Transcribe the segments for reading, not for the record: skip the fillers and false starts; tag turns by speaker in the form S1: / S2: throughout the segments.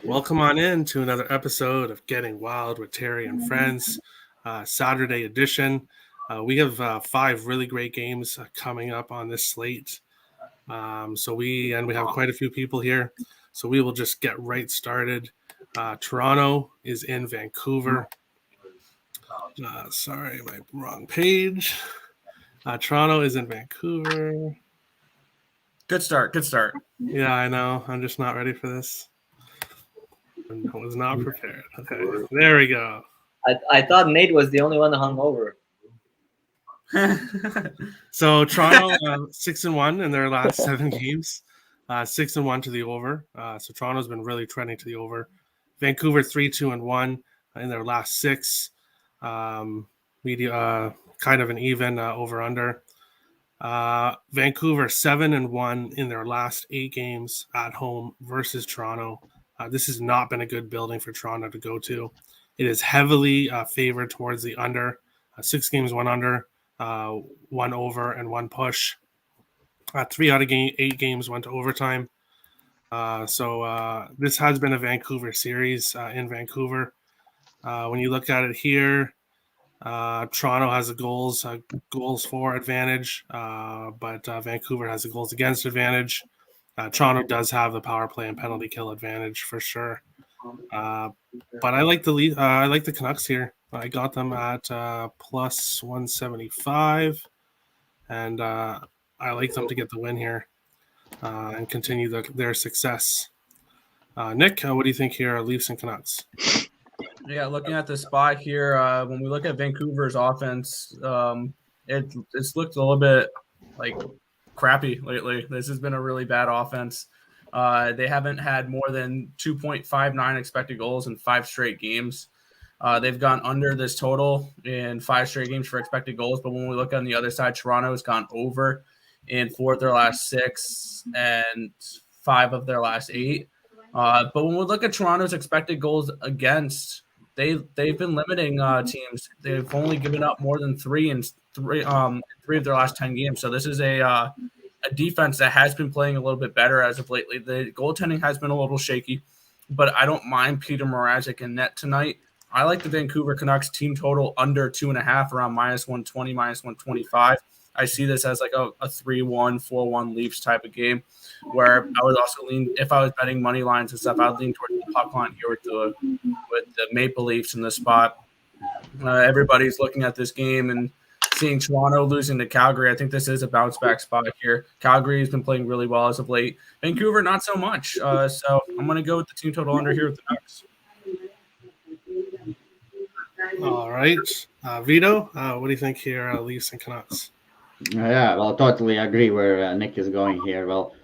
S1: Welcome on in to another episode of Getting Wild with Terry and Friends, Saturday edition. We have 5 really great games coming up on this slate. We have quite a few people here, so we will just get right started. Toronto is in Vancouver. Sorry, my wrong page. Toronto is in Vancouver.
S2: Good start.
S1: Yeah, I know. I'm just not ready for this. I was not prepared. Okay, there we go.
S3: I thought Nate was the only one hungover.
S1: So Toronto 6-1 in their last 7 games, 6-1 to the over. So Toronto's been really trending to the over. Vancouver 3-2-1 in their last 6. Kind of an even over under. Vancouver 7-1 in their last 8 games at home versus Toronto. This has not been a good building for Toronto to go to. It is heavily favored towards the under. 6 games, 1 under, 1 over, and 1 push. 3 out of 8 games went to overtime. This has been a Vancouver series in Vancouver. When you look at it here, Toronto has a goals for advantage, but Vancouver has a goals against advantage. Toronto does have the power play and penalty kill advantage for sure. But I like the Canucks here. I got them at plus 175, and I like them to get the win here and continue their success. Nick, what do you think here, Leafs and Canucks?
S2: Yeah, looking at the spot here, when we look at Vancouver's offense, it's looked a little bit like crappy lately. This has been a really bad offense. They haven't had more than 2.59 expected goals in 5 straight games. They've gone under this total in 5 straight games for expected goals. But when we look on the other side, Toronto has gone over in 4 of their last 6 and 5 of their last 8. But when we look at Toronto's expected goals against, they've been limiting teams. They've only given up more than 3 in 3 of their last 10 games. So this is a defense that has been playing a little bit better as of lately. The goaltending has been a little shaky, but I don't mind Peter Mrazek in net tonight. I like the Vancouver Canucks team total under 2.5, around minus 120, minus 125. I see this as like a 3-1, 4-1 Leafs type of game, where I would also lean, if I was betting money lines and stuff, I would lean towards the puck line here with the Maple Leafs in this spot. Everybody's looking at this game and seeing Toronto losing to Calgary. I think this is a bounce back spot here. Calgary has been playing really well as of late. Vancouver, not so much. So I'm going to go with the team total under here with the Ducks.
S1: All right. Vito, what do you think here, Leafs and Canucks?
S4: Yeah, well, totally agree where Nick is going here. Well,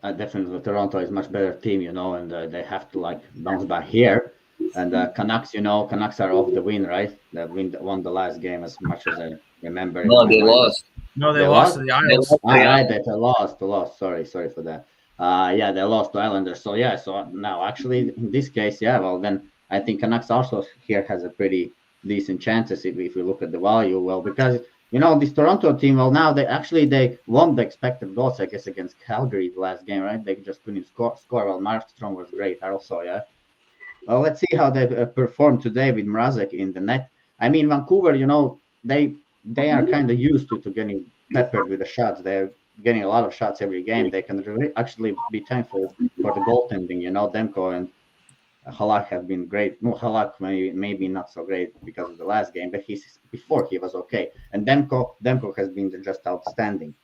S4: definitely Toronto is much better team, and they have to bounce back here. And Canucks, Canucks are off the win, right? They won the last game as much as I remember.
S3: No, they lost.
S2: No, they lost to the Islanders.
S4: Right, they lost. Sorry for that. They lost to Islanders. So now actually in this case, then I think Canucks also here has a pretty decent chances if we look at the value. Well, because this Toronto team, well, now they won the expected goals, I guess, against Calgary the last game, right? They just couldn't score. Well, Markstrom was great also, yeah. Well, let's see how they perform today with Mrazek in the net. I mean, Vancouver, they are kind of used to getting peppered with the shots. They're getting a lot of shots every game. They can really actually be thankful for the goaltending. Demko and Halak have been great. No, Halak maybe not so great because of the last game, but before he was okay. And Demko has been just outstanding.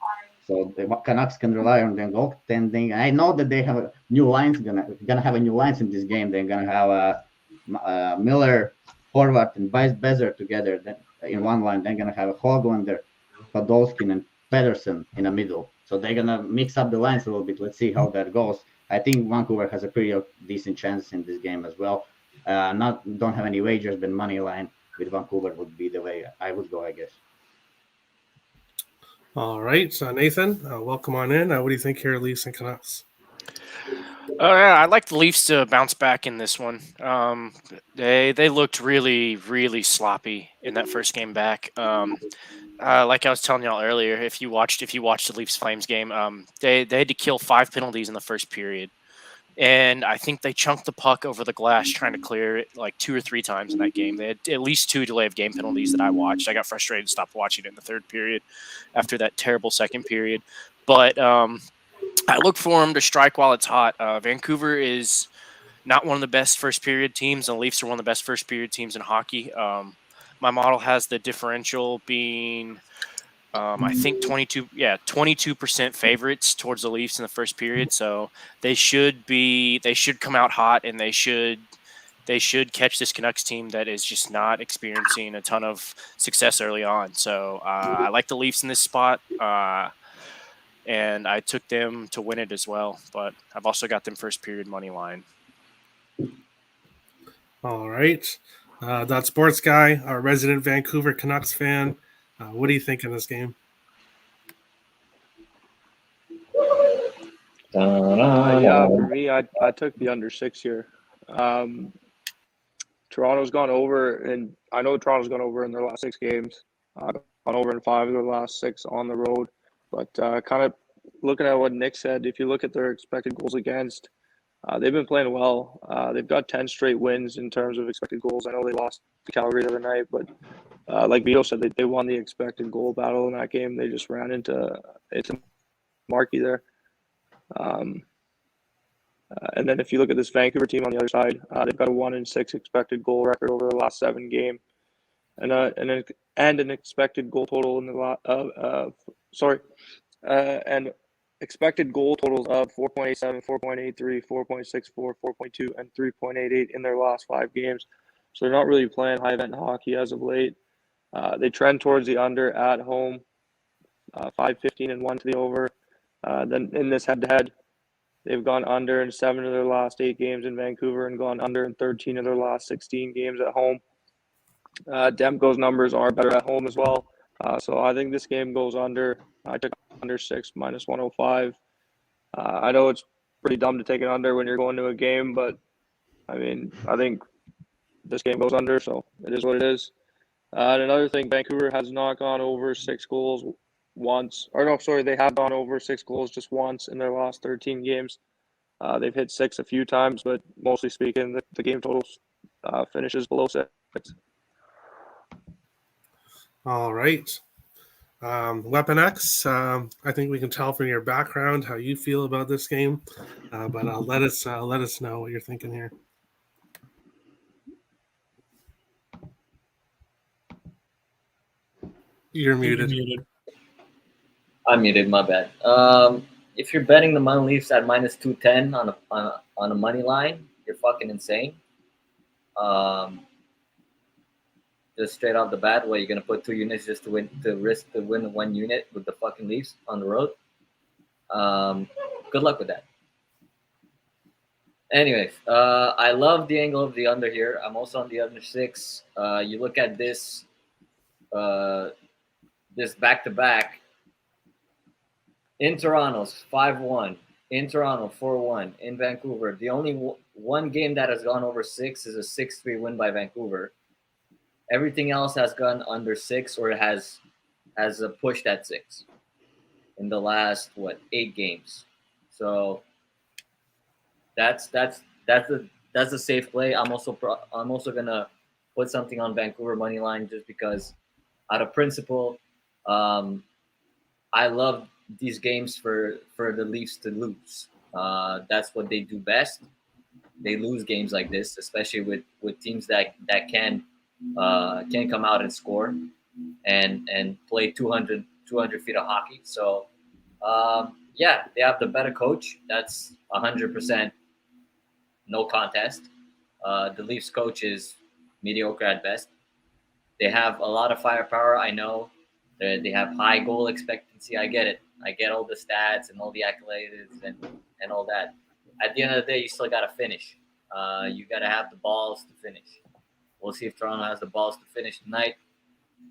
S4: So the Canucks can rely on their goaltending. I know that they have new lines. Gonna have a new lines in this game. They're gonna have Miller, Horvat, and Bezer together in one line. They're gonna have Hoglander, Podolskin, and Pedersen in the middle. So they're gonna mix up the lines a little bit. Let's see how that goes. I think Vancouver has a pretty decent chance in this game as well. Don't have any wagers, but money line with Vancouver would be the way I would go, I guess.
S1: All right, Nathan, welcome on in. What do you think here, Leafs and Canucks?
S5: I like the Leafs to bounce back in this one. They looked really, really sloppy in that first game back. Like I was telling y'all earlier, if you watched the Leafs Flames game, they had to kill 5 penalties in the first period, And I think they chunked the puck over the glass trying to clear it like 2 or 3 times in that game. They had at least 2 delay of game penalties that I watched. I got frustrated and stopped watching it in the third period after that terrible second period. But I look for them to strike while it's hot. Vancouver is not one of the best first period teams, and the Leafs are one of the best first period teams in hockey. My model has the differential being I think 22% favorites towards the Leafs in the first period. So they should come out hot, and they should catch this Canucks team that is just not experiencing a ton of success early on. So I like the Leafs in this spot, and I took them to win it as well. But I've also got them first period money line.
S1: All right. That sports guy, our resident Vancouver Canucks fan. What do you think in this game?
S6: Yeah, for me, I took the under 6 here. Toronto's gone over, and I know Toronto's gone over in their last 6 games. Gone over in 5 of their last 6 on the road. But kind of looking at what Nick said, if you look at their expected goals against, they've been playing well. They've got 10 straight wins in terms of expected goals. I know they lost to Calgary the other night, but like Vito said, they won the expected goal battle in that game. They just ran into Markey there. And then if you look at this Vancouver team on the other side, they've got a 1-6 expected goal record over the last 7 games, and an expected goal total in the and expected goal totals of 4.87, 4.83, 4.64, 4.2, and 3.88 in their last 5 games. So they're not really playing high event hockey as of late. They trend towards the under at home, 5-15-1 to the over. Then in this head-to-head, they've gone under in 7 of their last 8 games in Vancouver and gone under in 13 of their last 16 games at home. Demko's numbers are better at home as well. So I think this game goes under. I took under 6 minus 105. I know it's pretty dumb to take it under when you're going to a game, but I mean, I think this game goes under, so it is what it is. And another thing, Vancouver has not gone over 6 goals once. Or no, sorry, they have gone over 6 goals just once in their last 13 games. They've hit 6 a few times, but mostly speaking, the game totals finishes below 6.
S1: All right. Weapon X, I think we can tell from your background how you feel about this game, but let us know what you're thinking here. You're muted.
S3: I'm muted. My bad. If you're betting the Mountain Leafs at minus 210 on a money line, you're fucking insane. Just straight off the bat, what, you're gonna put 2 units just to risk to win 1 unit with the fucking Leafs on the road? Good luck with that. Anyways, I love the angle of the under here. I'm also on the under 6. You look at this back-to-back. In Toronto's 5-1, in Toronto 4-1, in Vancouver. The only one game that has gone over 6 is a 6-3 win by Vancouver. Everything else has gone under 6 or has pushed at 6 in the last 8 games. So that's a safe play. I'm also gonna put something on Vancouver money line just because, out of principle, I love these games for the Leafs to lose. That's what they do best. They lose games like this, especially with teams that can come out and score and play 200 feet of hockey. So they have the better coach. That's 100% no contest. The Leafs coach is mediocre at best. They have a lot of firepower. I know they have high goal expectancy. I get it. I get all the stats and all the accolades and all that. At the end of the day, you still got to finish. You got to have the balls to finish. We'll see if Toronto has the balls to finish tonight.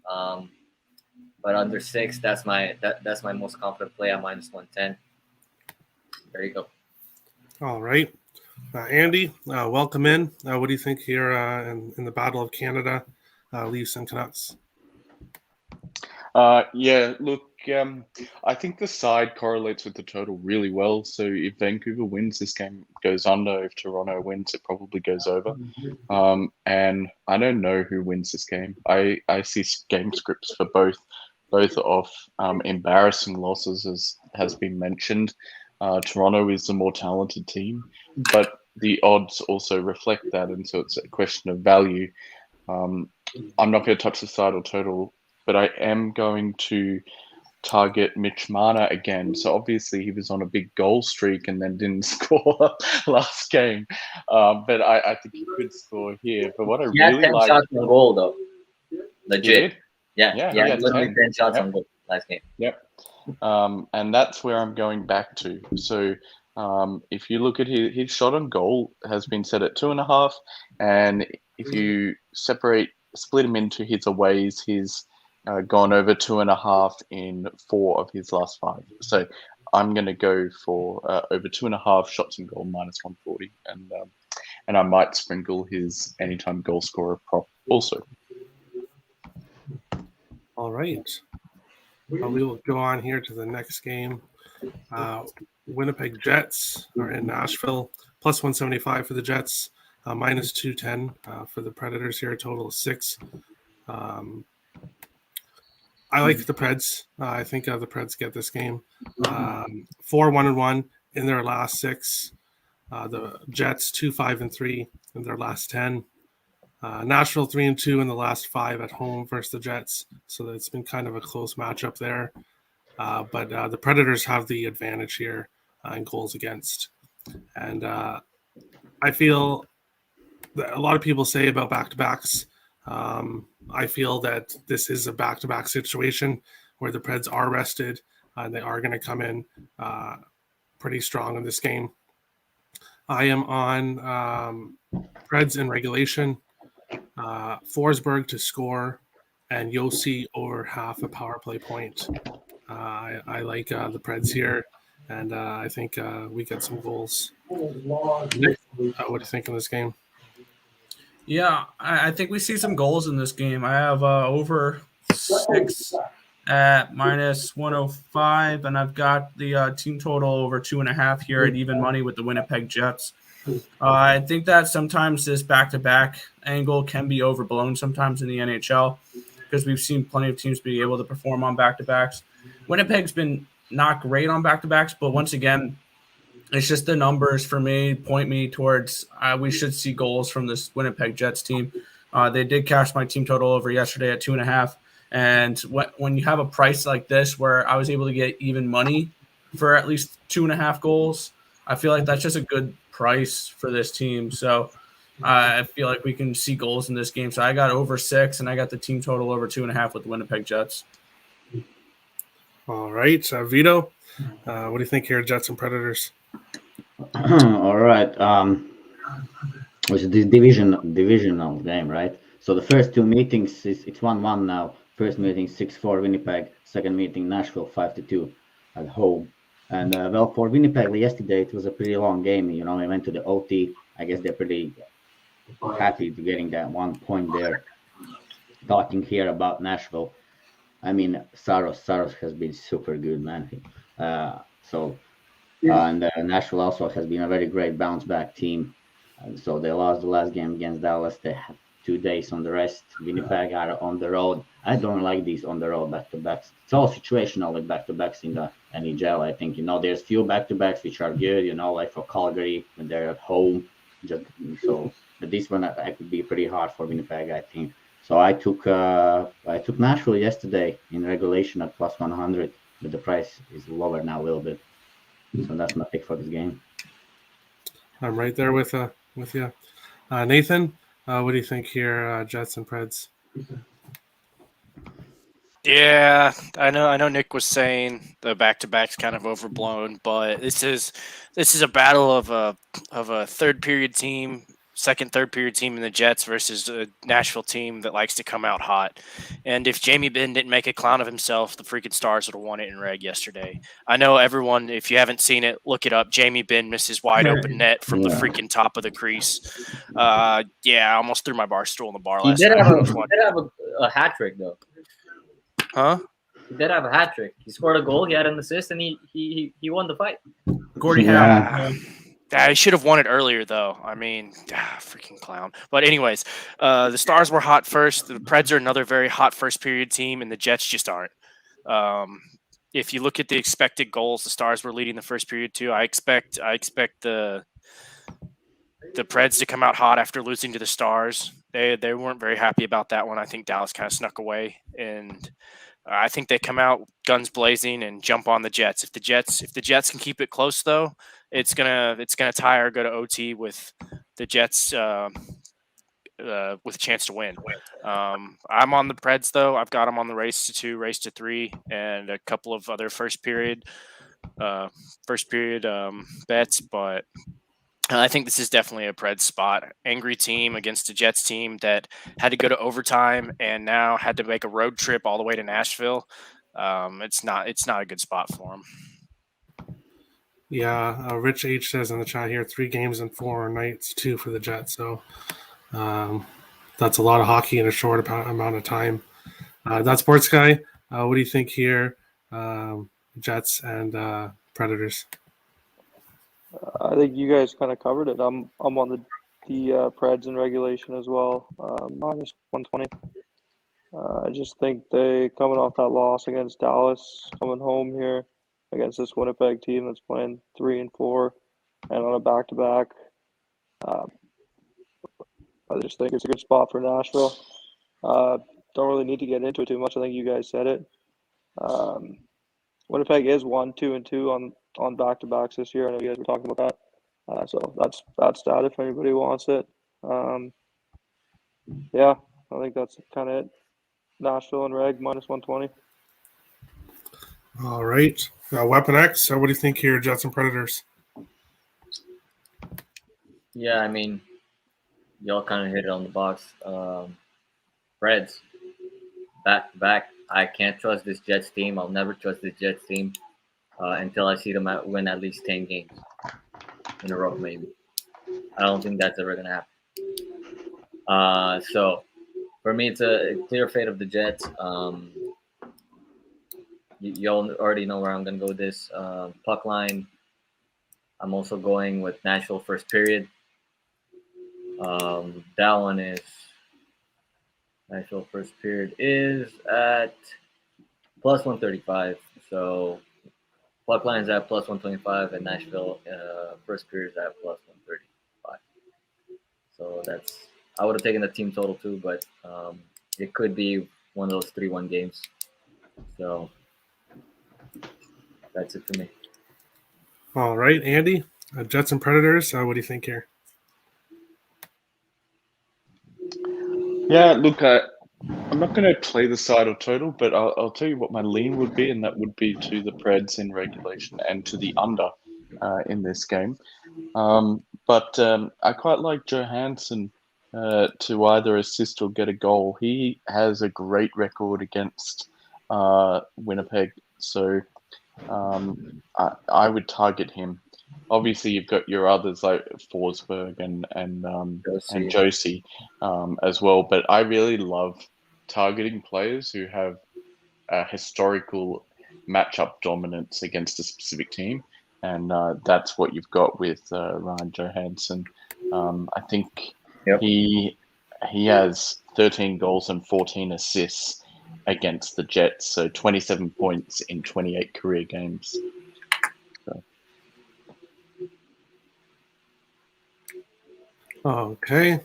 S3: But under 6, that's my most confident play at minus 110. There you go.
S1: All right. Andy, welcome in. What do you think here in the Battle of Canada, Leafs and Canucks?
S7: Yeah, look, I think the side correlates with the total really well. So if Vancouver wins, this game goes under. If Toronto wins, it probably goes over. And I don't know who wins this game. I see game scripts for both of embarrassing losses, as has been mentioned. Toronto is the more talented team, but the odds also reflect that, and so it's a question of value. I'm not going to touch the side or total, but I am going to target Mitch Marner again. So obviously he was on a big goal streak and then didn't score last game. But I think he could score here. But what I
S3: He had
S7: really
S3: 10
S7: like,
S3: shots on goal, though. Legit. Yeah,
S7: Yeah,
S3: he had literally 10 shots on goal last game.
S7: Yep. And that's where I'm going back to. So if you look at his shot on goal has been set at 2.5, and if you split him into his aways, he's gone over 2.5 in 4 of his last 5. So I'm going to go for over 2.5 shots on goal minus 140, and I might sprinkle his anytime goal scorer prop also.
S1: All right. We will go on here to the next game. Winnipeg Jets are in Nashville. Plus 175 for the Jets. Minus 210 for the Predators here. A total of 6. I like the Preds. I think the Preds get this game. 4-1-1 in their last 6. The Jets 2-5-3 in their last 10. Nashville 3-2 in the last 5 at home versus the Jets. So it's been kind of a close matchup there. But the Predators have the advantage here in goals against. And I feel that a lot of people say about back-to-backs. I feel that this is a back-to-back situation where the Preds are rested and they are going to come in pretty strong in this game. I am on Preds in regulation, Forsberg to score, and Yossi over half a power play point. I like the Preds here, and I think we get some goals. Nick, what do you think of this game?
S2: Yeah, I think we see some goals in this game. I have over 6 at minus 105, and I've got the team total over 2.5 here at even money with the Winnipeg Jets. I think that sometimes this back-to-back angle can be overblown sometimes in the NHL because we've seen plenty of teams be able to perform on back-to-backs. Winnipeg's been not great on back-to-backs, but once again, it's just the numbers for me point me towards we should see goals from this Winnipeg Jets team. They did cash my team total over yesterday at 2.5. And when you have a price like this where I was able to get even money for at least 2.5 goals, I feel like that's just a good price for this team. So I feel like we can see goals in this game. So I got over 6, and I got the team total over 2.5 with the Winnipeg Jets.
S1: All right, Vito, what do you think here, Jets and Predators?
S4: All right. It's this divisional game, right? So the first 2 meetings it's 1-1 now. First meeting 6-4 Winnipeg. Second meeting Nashville 5-2 at home. And well, for Winnipeg yesterday it was a pretty long game. You know, they went to the OT. I guess they're pretty happy to getting that 1 point there. Talking here about Nashville, I mean Saros has been super good, man. And Nashville also has been a very great bounce back team. So they lost the last game against Dallas. They had 2 days on the rest. Winnipeg are on the road. I don't like these on the road back-to-backs. It's all situational with back-to-backs in the NHL. I think, there's few back-to-backs which are good, like for Calgary when they're at home. But this one I could be pretty hard for Winnipeg, I think. So I took Nashville yesterday in regulation at plus 100, but the price is lower now a little bit. So that's my pick for this game.
S1: I'm right there with you. Nathan, what do you think here, Jets and Preds?
S5: Yeah, I know Nick was saying the back-to-back's kind of overblown, but this is a battle of a third period team, third period team in the Jets versus a Nashville team that likes to come out hot. And if Jamie Benn didn't make a clown of himself, the freaking Stars would have won it in reg yesterday. I know everyone, if you haven't seen it, look it up. Jamie Benn misses wide open net from the freaking top of the crease. I almost threw my bar stool in the bar last night.
S3: He did have a hat trick, though.
S5: Huh?
S3: He did have a hat trick. He scored a goal, he had an assist, and he won the fight.
S2: Gordie
S4: Yeah.
S2: Howe.
S5: I should have won it earlier, though. I mean, freaking clown. But anyways, the Stars were hot first. The Preds are another very hot first period team, and the Jets just aren't. If you look at the expected goals, the Stars were leading the first period too. I expect the Preds to come out hot after losing to the Stars. They weren't very happy about that one. I think Dallas kind of snuck away, and I think they come out guns blazing and jump on the Jets. If the Jets can keep it close, though, it's gonna tie or go to OT with the Jets with a chance to win. I'm on the Preds, though. I've got them on the race to 2, race to 3, and a couple of other first period bets, but I think this is definitely a Preds spot. Angry team against a Jets team that had to go to overtime and now had to make a road trip all the way to Nashville. It's not a good spot for them.
S1: Yeah, Rich H says in the chat here 3 games in 4 nights, 2 for the Jets. So that's a lot of hockey in a short amount of time. That Sports Guy, what do you think here? Jets and Predators.
S6: I think you guys kind of covered it. I'm on the Preds in regulation as well, minus 120. I just think they coming off that loss against Dallas, coming home here against this Winnipeg team that's playing 3 and 4, and on a back-to-back. I just think it's a good spot for Nashville. Don't really need to get into it too much. I think you guys said it. Winnipeg is 1-2-2 on back-to-backs this year. I know you guys were talking about that. So that's that if anybody wants it. Yeah, I think that's kind of it. Nashville and reg minus 120.
S1: All right. Weapon X, what do you think here, Jets and Predators?
S3: Yeah, I mean, y'all kind of hit it on the box. Preds, back to back. I can't trust this Jets team. I'll never trust this Jets team until I see them win at least 10 games in a row, maybe. I don't think that's ever going to happen. So, for me, it's a clear fate of the Jets. Y'all already know where I'm going to go with this. Puck line, I'm also going with Nashville first period. That one is Nashville first period is at plus 135. So puck line is at plus 125, and Nashville first period is at plus 135. So I would have taken the team total too, but it could be one of those 3-1 games. So that's it for me.
S1: All right, Andy, Jets and Predators, what do you think here?
S7: Yeah, look, I'm not going to play the side or total, but I'll tell you what my lean would be, and that would be to the Preds in regulation and to the under in this game. But I quite like Johansson to either assist or get a goal. He has a great record against Winnipeg, so I would target him. Obviously, you've got your others like Forsberg and Josie as well. But I really love targeting players who have historical matchup dominance against a specific team, and that's what you've got with Ryan Johansson. I think he has 13 goals and 14 assists against the Jets, so 27 points in 28 career games.
S1: Okay.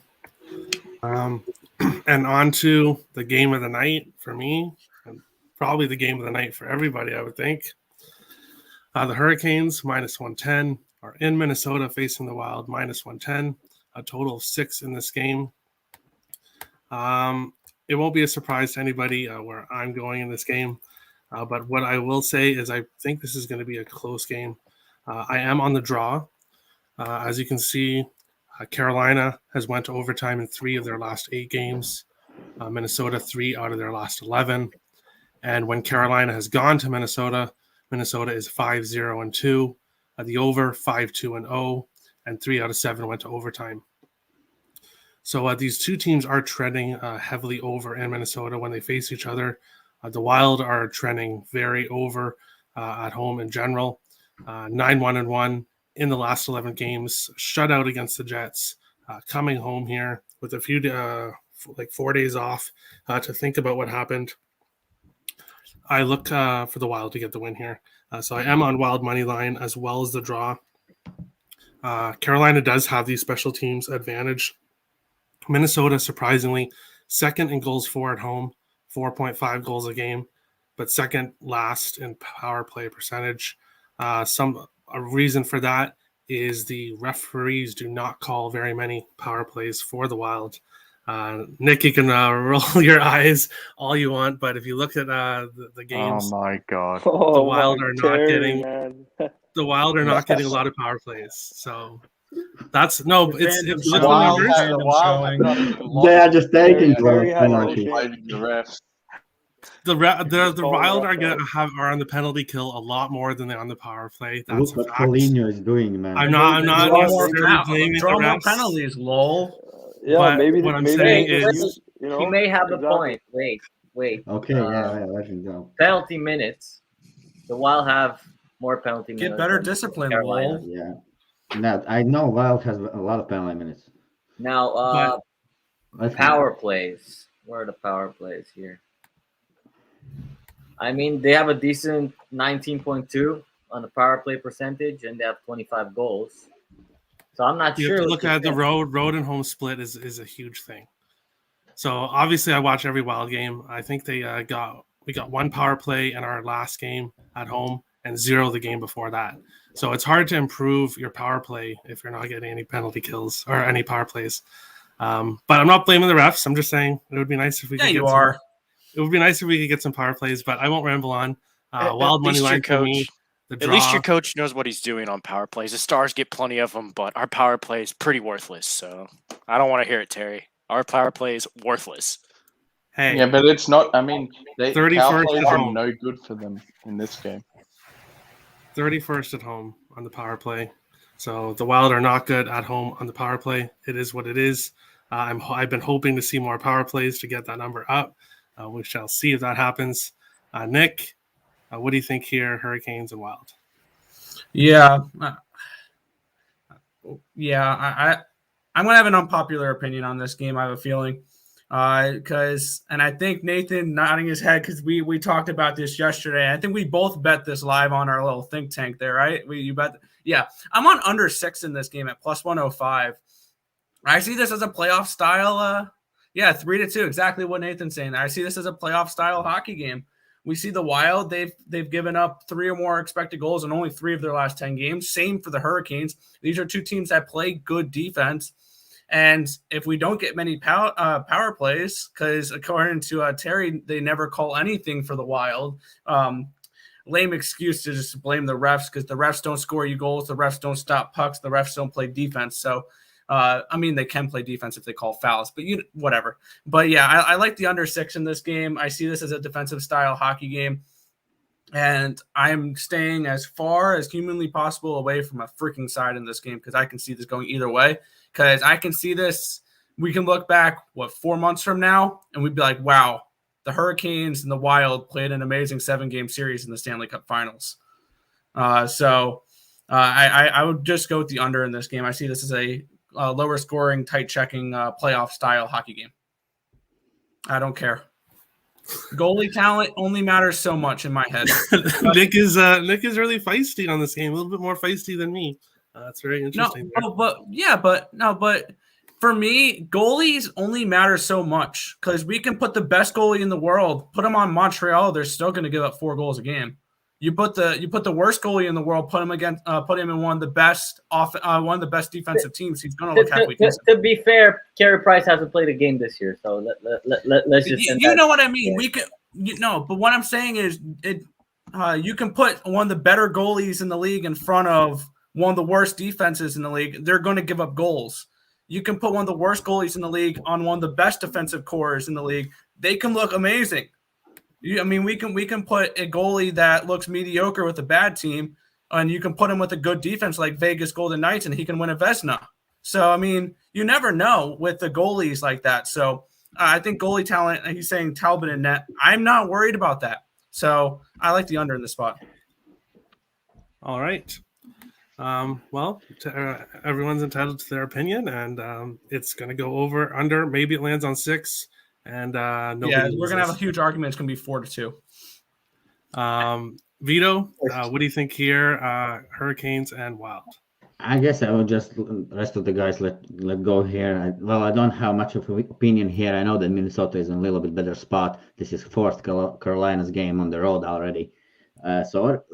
S1: And on to the game of the night for me, and probably the game of the night for everybody, I would think. The Hurricanes, minus 110, are in Minnesota facing the Wild, minus 110, a total of 6 in this game. It won't be a surprise to anybody where I'm going in this game, but what I will say is I think this is going to be a close game. I am on the draw. As you can see, Carolina has went to overtime in 3 of their last 8 games. Minnesota 3 out of their last 11. And when Carolina has gone to Minnesota, Minnesota is 5-0-2. The over 5-2-0, and 3 out of 7 went to overtime. So these two teams are trending heavily over in Minnesota when they face each other. The Wild are trending very over at home in general. 9-1-1 in the last 11 games. Shutout against the Jets. Coming home here with a few 4 days off to think about what happened. I look for the Wild to get the win here. So I am on Wild money line as well as the draw. Carolina does have these special teams advantage. Minnesota, surprisingly, second in goals for at home, 4.5 goals a game, but second last in power play percentage. A reason for that is the referees do not call very many power plays for the Wild. Nick, you can roll your eyes all you want, but if you look at the games,
S7: Oh my god!
S1: the
S6: Oh,
S1: Wild are not getting
S6: man.
S1: the Wild are not getting a lot of power plays. So that's no. It's
S2: Random
S1: if you look
S2: showing.
S1: at the numbers,
S2: Random showing.
S4: They are just taking
S6: Terry
S4: draws
S6: had a
S4: penalties.
S6: chance.
S7: The refs.
S1: the
S6: Call
S1: Wild
S6: the
S1: are
S6: ref
S1: are on the penalty kill a lot more than they're on the power play. That's
S4: Look
S1: a
S4: what
S1: fact.
S4: Foligno is doing, man.
S1: I'm not
S2: Draw more
S1: necessarily blaming the
S2: draw more
S1: refs.
S2: penalties, lol.
S6: Yeah,
S1: But
S6: maybe
S1: what I'm
S6: maybe
S1: saying
S6: they
S1: is-
S6: use, you know,
S3: He may have a
S6: exactly.
S3: point. Wait.
S4: Okay, yeah, let him go.
S3: Penalty minutes. The Wild have more penalty minutes.
S2: Get better
S3: than
S2: discipline,
S3: Carolina.
S2: lol.
S4: Yeah. Now I know Wild has a lot of penalty minutes.
S3: Now,
S4: Let's
S3: power plays. Where are the power plays here? I mean, they have a decent 19.2 on the power play percentage, and they have 25 goals. So I'm not
S1: You
S3: sure.
S1: have to
S3: what
S1: look at the road and home split is a huge thing. So obviously, I watch every Wild game. I think we got one power play in our last game at home and 0 the game before that. So it's hard to improve your power play if you're not getting any penalty kills or any power plays. But I'm not blaming the refs. I'm just saying it would be nice if we
S2: Yeah,
S1: could
S2: you
S1: get
S2: are.
S1: It would be nice if we could get some power plays, but I won't ramble on. Wild money
S5: least your
S1: line for me.
S5: coach-
S1: The
S5: At
S1: draw.
S5: least your coach knows what he's doing on power plays. The Stars get plenty of them, but our power play is pretty worthless. So I don't want to hear it, Terry. Our power play is worthless.
S1: Hey,
S7: Yeah, but it's not. I mean,
S1: 31st
S7: power plays
S1: at
S7: are
S1: home.
S7: no good for them in this game.
S1: 31st at home on the power play. So the Wild are not good at home on the power play. It is what it is. I've been hoping to see more power plays to get that number up. We shall see if that happens. Nick, what do you think here, Hurricanes and Wild?
S2: Yeah. I'm gonna have an unpopular opinion on this game. I have a feeling, and I think Nathan nodding his head because we talked about this yesterday. I think we both bet this live on our little think tank there, right? You bet. Yeah, I'm on under 6 in this game at plus 105. I see this as a playoff style. 3-2, exactly what Nathan's saying. I see this as a playoff style hockey game. We see the Wild, they've given up 3 or more expected goals in only 3 of their last 10 games. Same for the Hurricanes. These are 2 teams that play good defense. And if we don't get many power plays, because according to Terry, they never call anything for the Wild. Lame excuse to just blame the refs because the refs don't score you goals. The refs don't stop pucks. The refs don't play defense. So, they can play defense if they call fouls, but whatever. But yeah, I like the under 6 in this game. I see this as a defensive style hockey game. And I'm staying as far as humanly possible away from a freaking side in this game because I can see this going either way. Because I can see this, we can look back, 4 months from now, and we'd be like, wow, the Hurricanes and the Wild played an amazing 7-game series in the Stanley Cup Finals. I would just go with the under in this game. I see this as a lower scoring, tight checking, playoff style hockey game. I don't care. Goalie talent only matters so much in my head.
S1: Nick is really feisty on this game, a little bit more feisty than me. That's very interesting.
S2: But for me, goalies only matter so much because we can put the best goalie in the world, put him on Montreal, they're still going to give up 4 goals a game. You put the worst goalie in the world, put him in one of the best defensive teams. He's going to look halfway decent.
S3: To be fair, Carey Price hasn't played a game this year, so let's just.
S2: You know what I mean? But what I'm saying is, you can put one of the better goalies in the league in front of one of the worst defenses in the league. They're going to give up goals. You can put one of the worst goalies in the league on one of the best defensive cores in the league. They can look amazing. We can put a goalie that looks mediocre with a bad team, and you can put him with a good defense like Vegas Golden Knights, and he can win a Vezina. So, you never know with the goalies like that. So, I think goalie talent, he's saying Talbot in net. I'm not worried about that. So I like the under in this spot.
S1: All right. Everyone's entitled to their opinion, and it's going to go over, under. Maybe it lands on 6, and nobody
S2: We're going to have a
S1: loses.
S2: huge argument. It's going to be 4-2.
S1: Vito, what do you think here? Hurricanes and Wild.
S4: I guess I will just rest of the guys let go here. I don't have much of an opinion here. I know that Minnesota is in a little bit better spot. This is fourth Carolina's game on the road already. So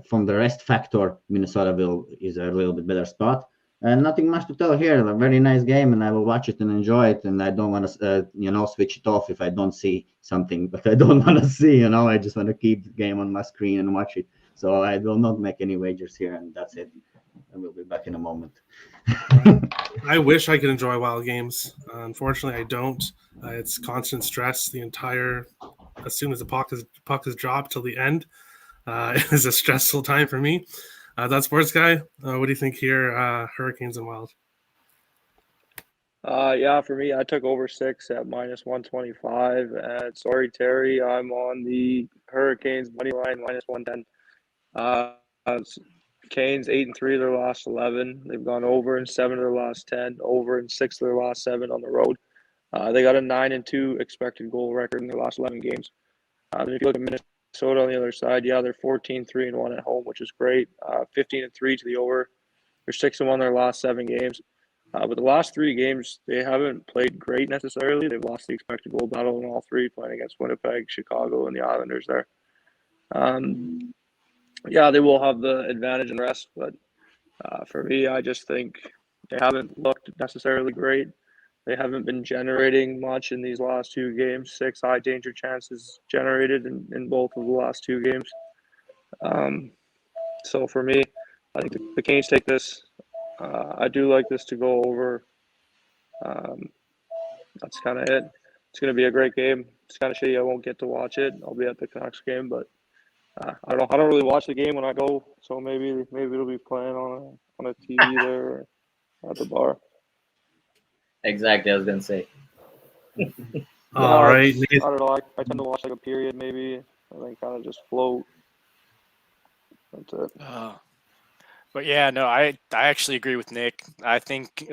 S4: from the rest factor, Minnesota is a little bit better spot. And nothing much to tell here. A very nice game, and I will watch it and enjoy it. And I don't want to, switch it off if I don't see something. But I don't want to see, I just want to keep the game on my screen and watch it. So I will not make any wagers here, and that's it. And we'll be back in a moment.
S1: I wish I could enjoy Wild games. Unfortunately, I don't. It's constant stress the entire. As soon as the puck is dropped till the end, it is a stressful time for me. That sports guy. What do you think here? Hurricanes and Wild.
S6: For me, I took over 6 at -125. And sorry, Terry, I'm on the Hurricanes money line -110. Canes 8-3 their last 11. They've gone over in 7 of their last 10, over in 6 of their last 7 on the road. They got a 9-2 expected goal record in their last 11 games. And if you look at Minnesota on the other side, they're 14-3-1 at home, which is great. 15-3 to the over. They're 6-1 their last 7 games. But the last 3 games, they haven't played great necessarily. They've lost the expected goal battle in all 3, playing against Winnipeg, Chicago, and the Islanders there. They will have the advantage in rest, but for me, I just think they haven't looked necessarily great. They haven't been generating much in these last 2 games. 6 high danger chances generated in both of the last 2 games. So for me, I think the Canes take this. I do like this to go over. That's kind of it. It's going to be a great game. It's kind of shitty I won't get to watch it. I'll be at the Canucks game, but I don't know. I don't really watch the game when I go, so maybe it'll be playing on a TV there or at the bar.
S3: Exactly, I was gonna say.
S1: All right.
S6: I don't know. I tend to watch like a period maybe, and then kind of just float. That's it.
S5: But yeah, no, I actually agree with Nick. I think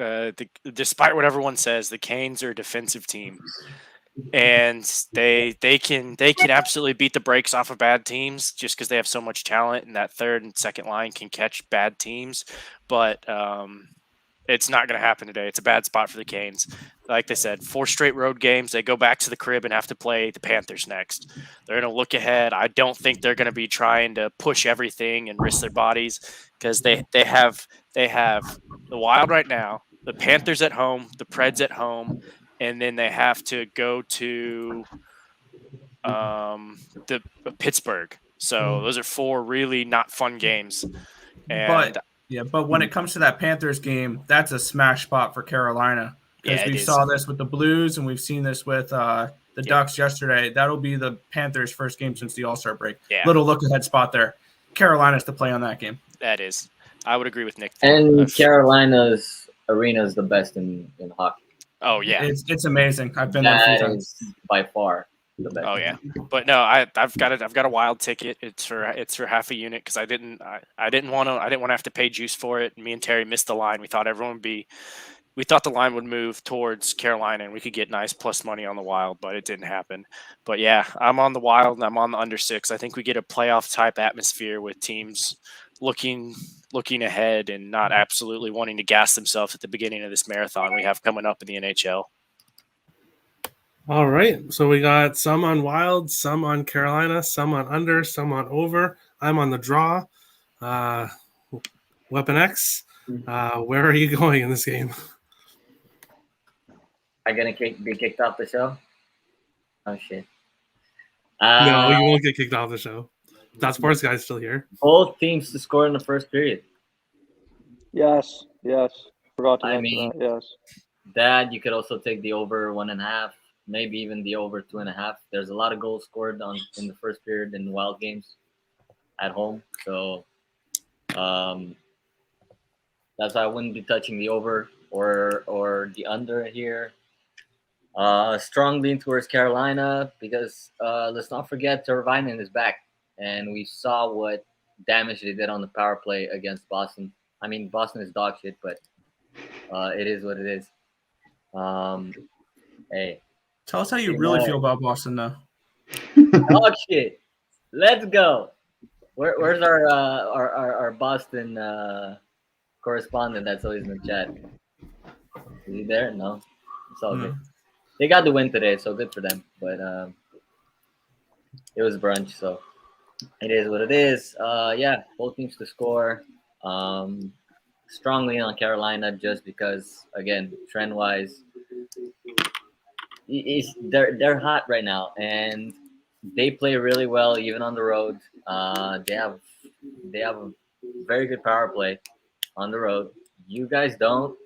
S5: despite what everyone says, the Canes are a defensive team, and they can absolutely beat the brakes off of bad teams just because they have so much talent, and that third and second line can catch bad teams. But it's not going to happen today. It's a bad spot for the Canes. Like they said, 4 straight road games. They go back to the crib and have to play the Panthers next. They're going to look ahead. I don't think they're going to be trying to push everything and risk their bodies because they have the Wild right now, the Panthers at home, the Preds at home, and then they have to go to the Pittsburgh. So those are 4 really not fun games. And
S2: But when it comes to that Panthers game, that's a smash spot for Carolina because we saw this with the Blues and we've seen this with the Ducks yesterday. That'll be the Panthers' first game since the All-Star break.
S5: Yeah.
S2: Little look-ahead spot there. Carolina's to play on that game.
S5: That is. I would agree with Nick.
S3: And Carolina's arena is the best in hockey.
S5: Oh, yeah.
S2: It's amazing. I've been there a few times.
S3: Is by far the best.
S5: Oh yeah, but no, I've got a Wild ticket. It's for half a unit because I didn't want to have to pay juice for it. Me and Terry missed the line. We thought the line would move towards Carolina and we could get nice plus money on the Wild, but it didn't happen. But yeah, I'm on the Wild and I'm on the under 6. I think we get a playoff type atmosphere with teams looking ahead and not absolutely wanting to gas themselves at the beginning of this marathon we have coming up in the NHL.
S1: All right. So we got some on Wild, some on Carolina, some on under, some on over. I'm on the draw. Weapon X, where are you going in this game?
S3: Are you going to be kicked off the show? Oh, shit.
S1: No, you won't get kicked off the show. That sports guy's still here.
S3: Both teams to score in the first period.
S6: Yes. Forgot to mention that, yes.
S3: Dad, you could also take the over 1.5. Maybe even the over 2.5. There's a lot of goals scored in the first period in Wild games at home. So that's why I wouldn't be touching the over or the under here. Strong lean towards Carolina because let's not forget Teravainen is back, and we saw what damage they did on the power play against Boston. I mean, Boston is dog shit, but it is what it is. Hey,
S2: Tell us how you really feel about Boston, though.
S3: dog shit. Let's go. Where's our Boston correspondent that's always in the chat? Is he there? No. It's all good. They got the win today, so good for them. But it was brunch, so it is what it is. Yeah, both teams to score. Strongly on Carolina just because, again, trend-wise, they're hot right now, and they play really well even on the road. They have a very good power play on the road. You guys don't.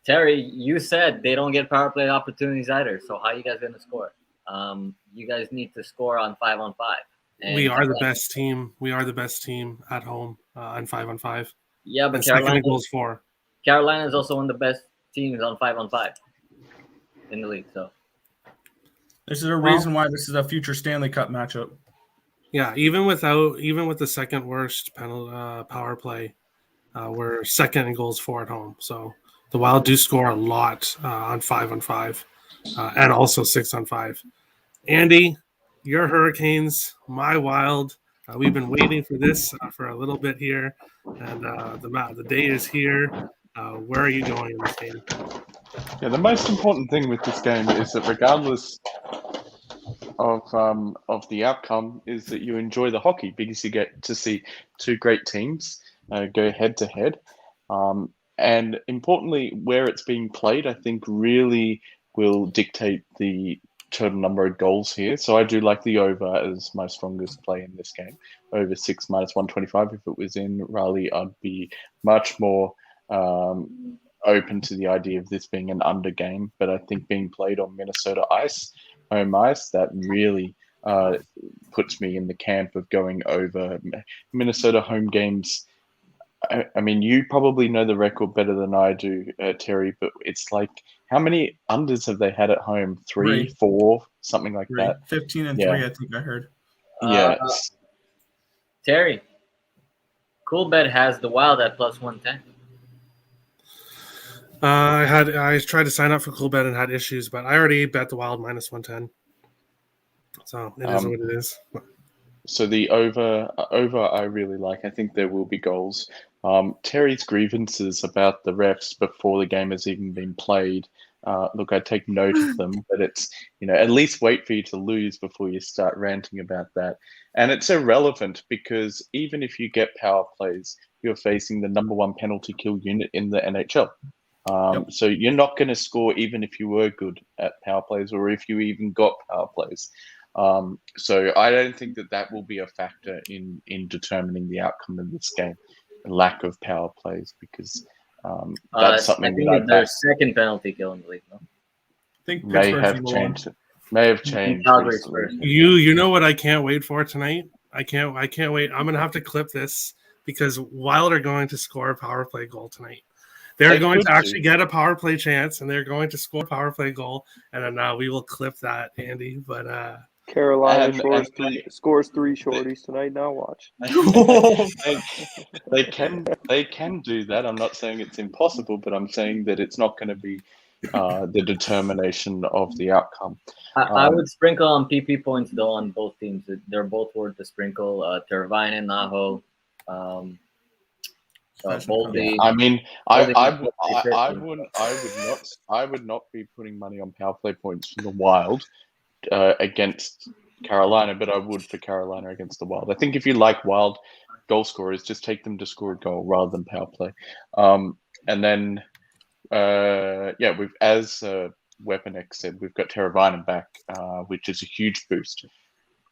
S3: Terry, you said they don't get power play opportunities either. So how are you guys going to score? You guys need to score on 5-on-5.
S1: We are the best team. We are the best team at home on 5-on-5.
S3: Yeah, but
S1: Carolina goes 4.
S3: Carolina is also one of the best teams on 5-on-5 in the league. So
S2: this is a reason why this is a future Stanley Cup matchup.
S1: Yeah, even with the second worst power play, we're second in goals for at home. So the Wild do score a lot on 5-on-5 and also 6-on-5. Andy, your Hurricanes, my Wild. We've been waiting for this for a little bit here, and the day is here. Where are you going in this game?
S7: Yeah, the most important thing with this game is that regardless of the outcome, is that you enjoy the hockey because you get to see two great teams go head to head. And importantly, where it's being played, I think really will dictate the total number of goals here. So I do like the over as my strongest play in this game. Over 6 minus 125. If it was in Raleigh, I'd be much more open to the idea of this being an under game. But I think being played on Minnesota ice, home ice, that really puts me in the camp of going over. Minnesota home games. I mean, you probably know the record better than I do, Terry, but it's like, how many unders have they had at home? 3, 4, something like that?
S2: 15 and 3, I think I heard.
S7: Yeah.
S3: Terry, Coolbet has the Wild at plus 110.
S1: I tried to sign up for Coolbet and had issues, but I already bet the Wild minus 110. So it is what it is.
S7: So the over I really like. I think there will be goals. Terry's grievances about the refs before the game has even been played. Look, I take note of them, but it's, at least wait for you to lose before you start ranting about that. And it's irrelevant because even if you get power plays, you're facing the number 1 penalty kill unit in the NHL. So you're not going to score even if you were good at power plays or if you even got power plays. So I don't think that will be a factor in determining the outcome of this game, lack of power plays, because that's something
S3: I think their second penalty kill in the league. No?
S2: I think
S7: may have changed. May have changed.
S3: Calgary's first.
S1: You know what I can't wait for tonight? I can't wait. I'm gonna have to clip this because Wild are going to score a power play goal tonight. They're going to actually get a power play chance, and they're going to score a power play goal. And then we will clip that, Andy. But
S6: Carolina scores 3 shorties tonight. Now watch.
S7: They can do that. I'm not saying it's impossible, but I'm saying that it's not going to be the determination of the outcome.
S3: I would sprinkle on PP points though on both teams. They're both worth the sprinkle. Teravainen, Naho. Boldy.
S7: I mean, I would not be putting money on power play points for the Wild against Carolina, but I would for Carolina against the Wild. I think if you like Wild goal scorers, just take them to score a goal rather than power play. And then, we've, as Weapon X said, we've got Teravainen back, which is a huge boost.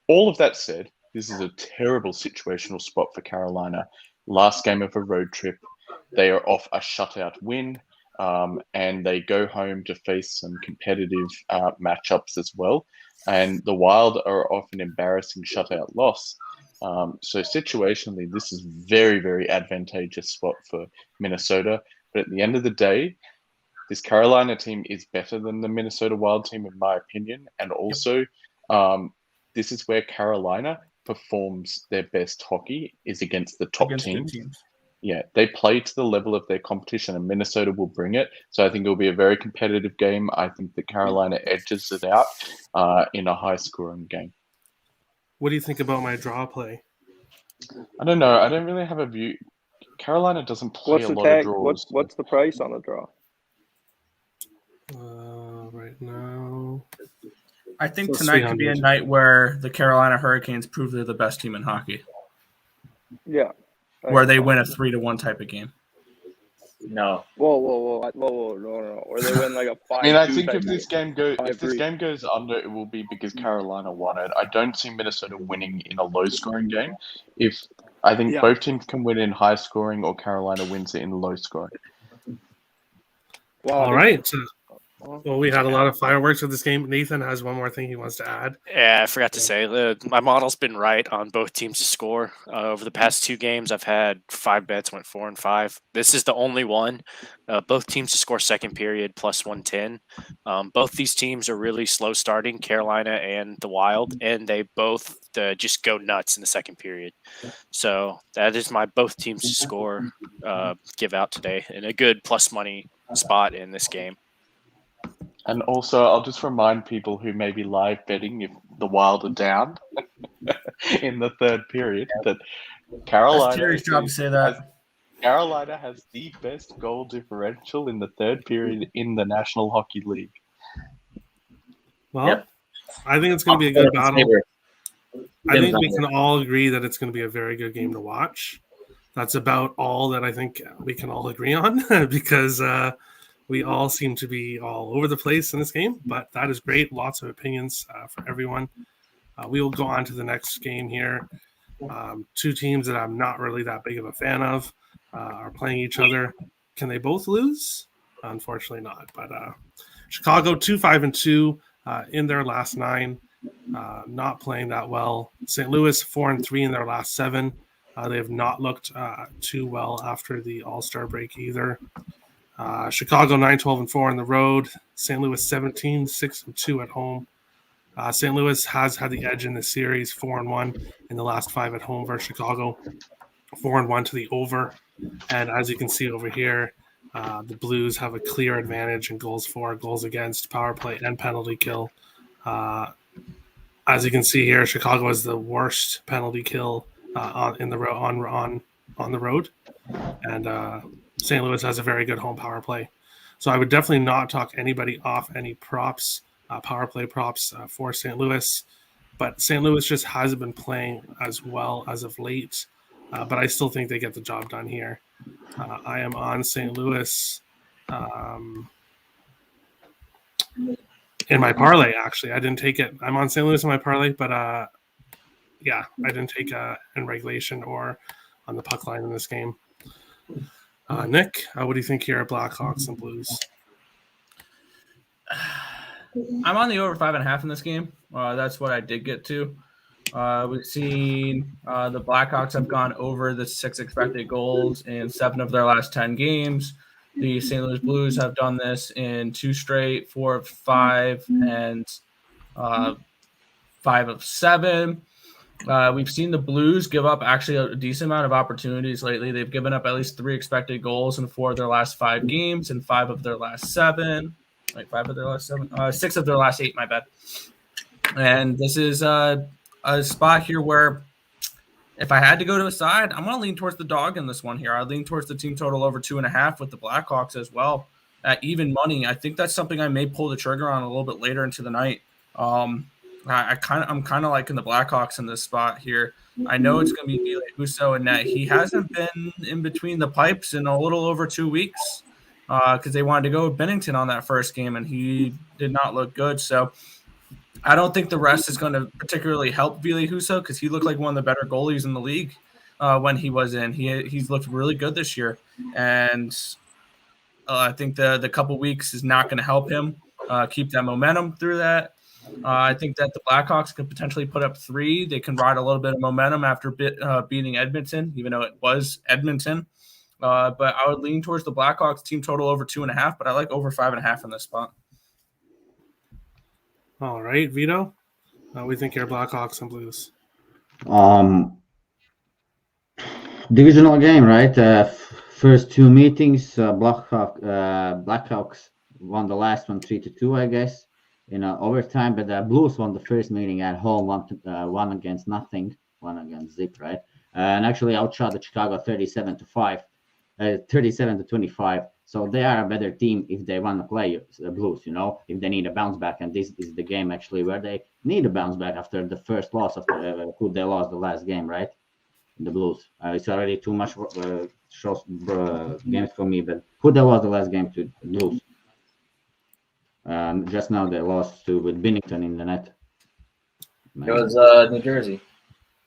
S7: All of that said, this is a terrible situational spot for Carolina. Last game of a road trip, they are off a shutout win, and they go home to face some competitive matchups as well. And the Wild are off an embarrassing shutout loss. So situationally, this is very, very advantageous spot for Minnesota. But at the end of the day, this Carolina team is better than the Minnesota Wild team, in my opinion. And also, this is where Carolina performs their best hockey, is against the top
S2: Against good
S7: teams.
S2: teams.
S7: Yeah, they play to the level of their competition, and Minnesota will bring it. So I think it'll be a very competitive game. I think that Carolina edges it out in a high-scoring game.
S1: What do you think about my draw play?
S7: I don't know. I don't really have a view. Carolina doesn't play
S6: What's
S7: a
S6: the
S7: lot
S6: tag?
S7: of draws.
S6: What's the price on the draw?
S1: Right now,
S2: I think
S1: So
S2: tonight could be a
S1: 300.
S2: night where the Carolina Hurricanes prove they're the best team in hockey,
S6: Yeah.
S2: where they win a 3-1 type of game.
S3: No.
S6: Whoa, no. Or they win like a 5-2.
S7: I mean, I think
S6: type
S7: if this game
S6: agree.
S7: goes under, it will be because Carolina won it. I don't see Minnesota winning in a low-scoring game. I think both teams can win in high-scoring, or Carolina wins it in low-scoring.
S6: Wow,
S1: all right. Well, we had a lot of fireworks with this game. Nathan has one more thing he wants to add.
S5: Yeah, I forgot to say, my model's been right on both teams to score. Over the past 2 games, I've had 5 bets, went 4 and 5. This is the only one. Both teams to score second period plus 110. Both these teams are really slow starting, Carolina and the Wild, and they both just go nuts in the second period. So that is my both teams to score give out today, and a good plus money spot in this game.
S7: And also, I'll just remind people who may be live betting if the Wild are down in the third period that Carolina.
S2: That's Terry's job to say that.
S7: Carolina has the best goal differential in the third period in the National Hockey League.
S1: Well, I think it's going to be a good battle. I think we can all agree that it's going to be a very good game to watch. That's about all that I think we can all agree on because we all seem to be all over the place in this game, but that is great. Lots of opinions for everyone. We will go on to the next game here. 2 teams that I'm not really that big of a fan of are playing each other. Can they both lose? Unfortunately not. But Chicago 2-5-2 in their last 9, not playing that well. St. Louis 4-3 in their last 7. They have not looked too well after the All-Star break either. Chicago 9-12-4 on the road. St. Louis 17-6-2 at home. St. Louis has had the edge in the series, 4-1 in the last 5 at home versus Chicago, 4-1 to the over. And as you can see over here, the Blues have a clear advantage in goals for, goals against, power play, and penalty kill. As you can see here, Chicago is the worst penalty kill on the road, and St. Louis has a very good home power play. So I would definitely not talk anybody off any props, power play props for St. Louis. But St. Louis just hasn't been playing as well as of late. But I still think they get the job done here. I am on St. Louis in my parlay, actually. I didn't take it. I'm on St. Louis in my parlay, but I didn't take in regulation or on the puck line in this game. Nick, what do you think here at Blackhawks and Blues?
S2: I'm on the over 5.5 in this game. That's what I did get to. We've seen the Blackhawks have gone over the 6 expected goals in 7 of their last 10 games. The St. Louis Blues have done this in 2 straight, 4 of 5, and 5 of 7. We've seen the Blues give up actually a decent amount of opportunities lately. They've given up at least 3 expected goals in 4 of their last 5 games and 5 of their last 7. 5 of their last 7? 6 of their last 8, my bad. And this is a spot here where if I had to go to a side, I'm going to lean towards the dog in this one here. I'd lean towards the team total over 2.5 with the Blackhawks as well at even money. I think that's something I may pull the trigger on a little bit later into the night. I'm kind of liking the Blackhawks in this spot here. I know it's going to be Ville Husso and net. He hasn't been in between the pipes in a little over 2 weeks because they wanted to go with Binnington on that first game, and he did not look good. So I don't think the rest is going to particularly help Ville Husso because he looked like one of the better goalies in the league when he was in. He's looked really good this year, and I think the couple weeks is not going to help him keep that momentum through that. I think that the Blackhawks could potentially put up 3. They can ride a little bit of momentum after beating Edmonton, even though it was Edmonton. But I would lean towards the Blackhawks team total over 2.5, but I like over 5.5 in this spot.
S1: All right, Vito. We think your Blackhawks and Blues.
S4: Divisional game, right? First two meetings, Blackhawks won the last one 3-2, I guess, in overtime. But the Blues won the first meeting at home, one against nothing, one against Zip, right? And actually outshot the Chicago 37-25. So they are a better team if they want to play the Blues, if they need a bounce back. And this is the game actually where they need a bounce back after the first loss of who they lost the last game, right? The Blues. It's already too much games for me, but who they lost the last game to? Blues. Just now they lost with Binnington in the net.
S3: It was New Jersey.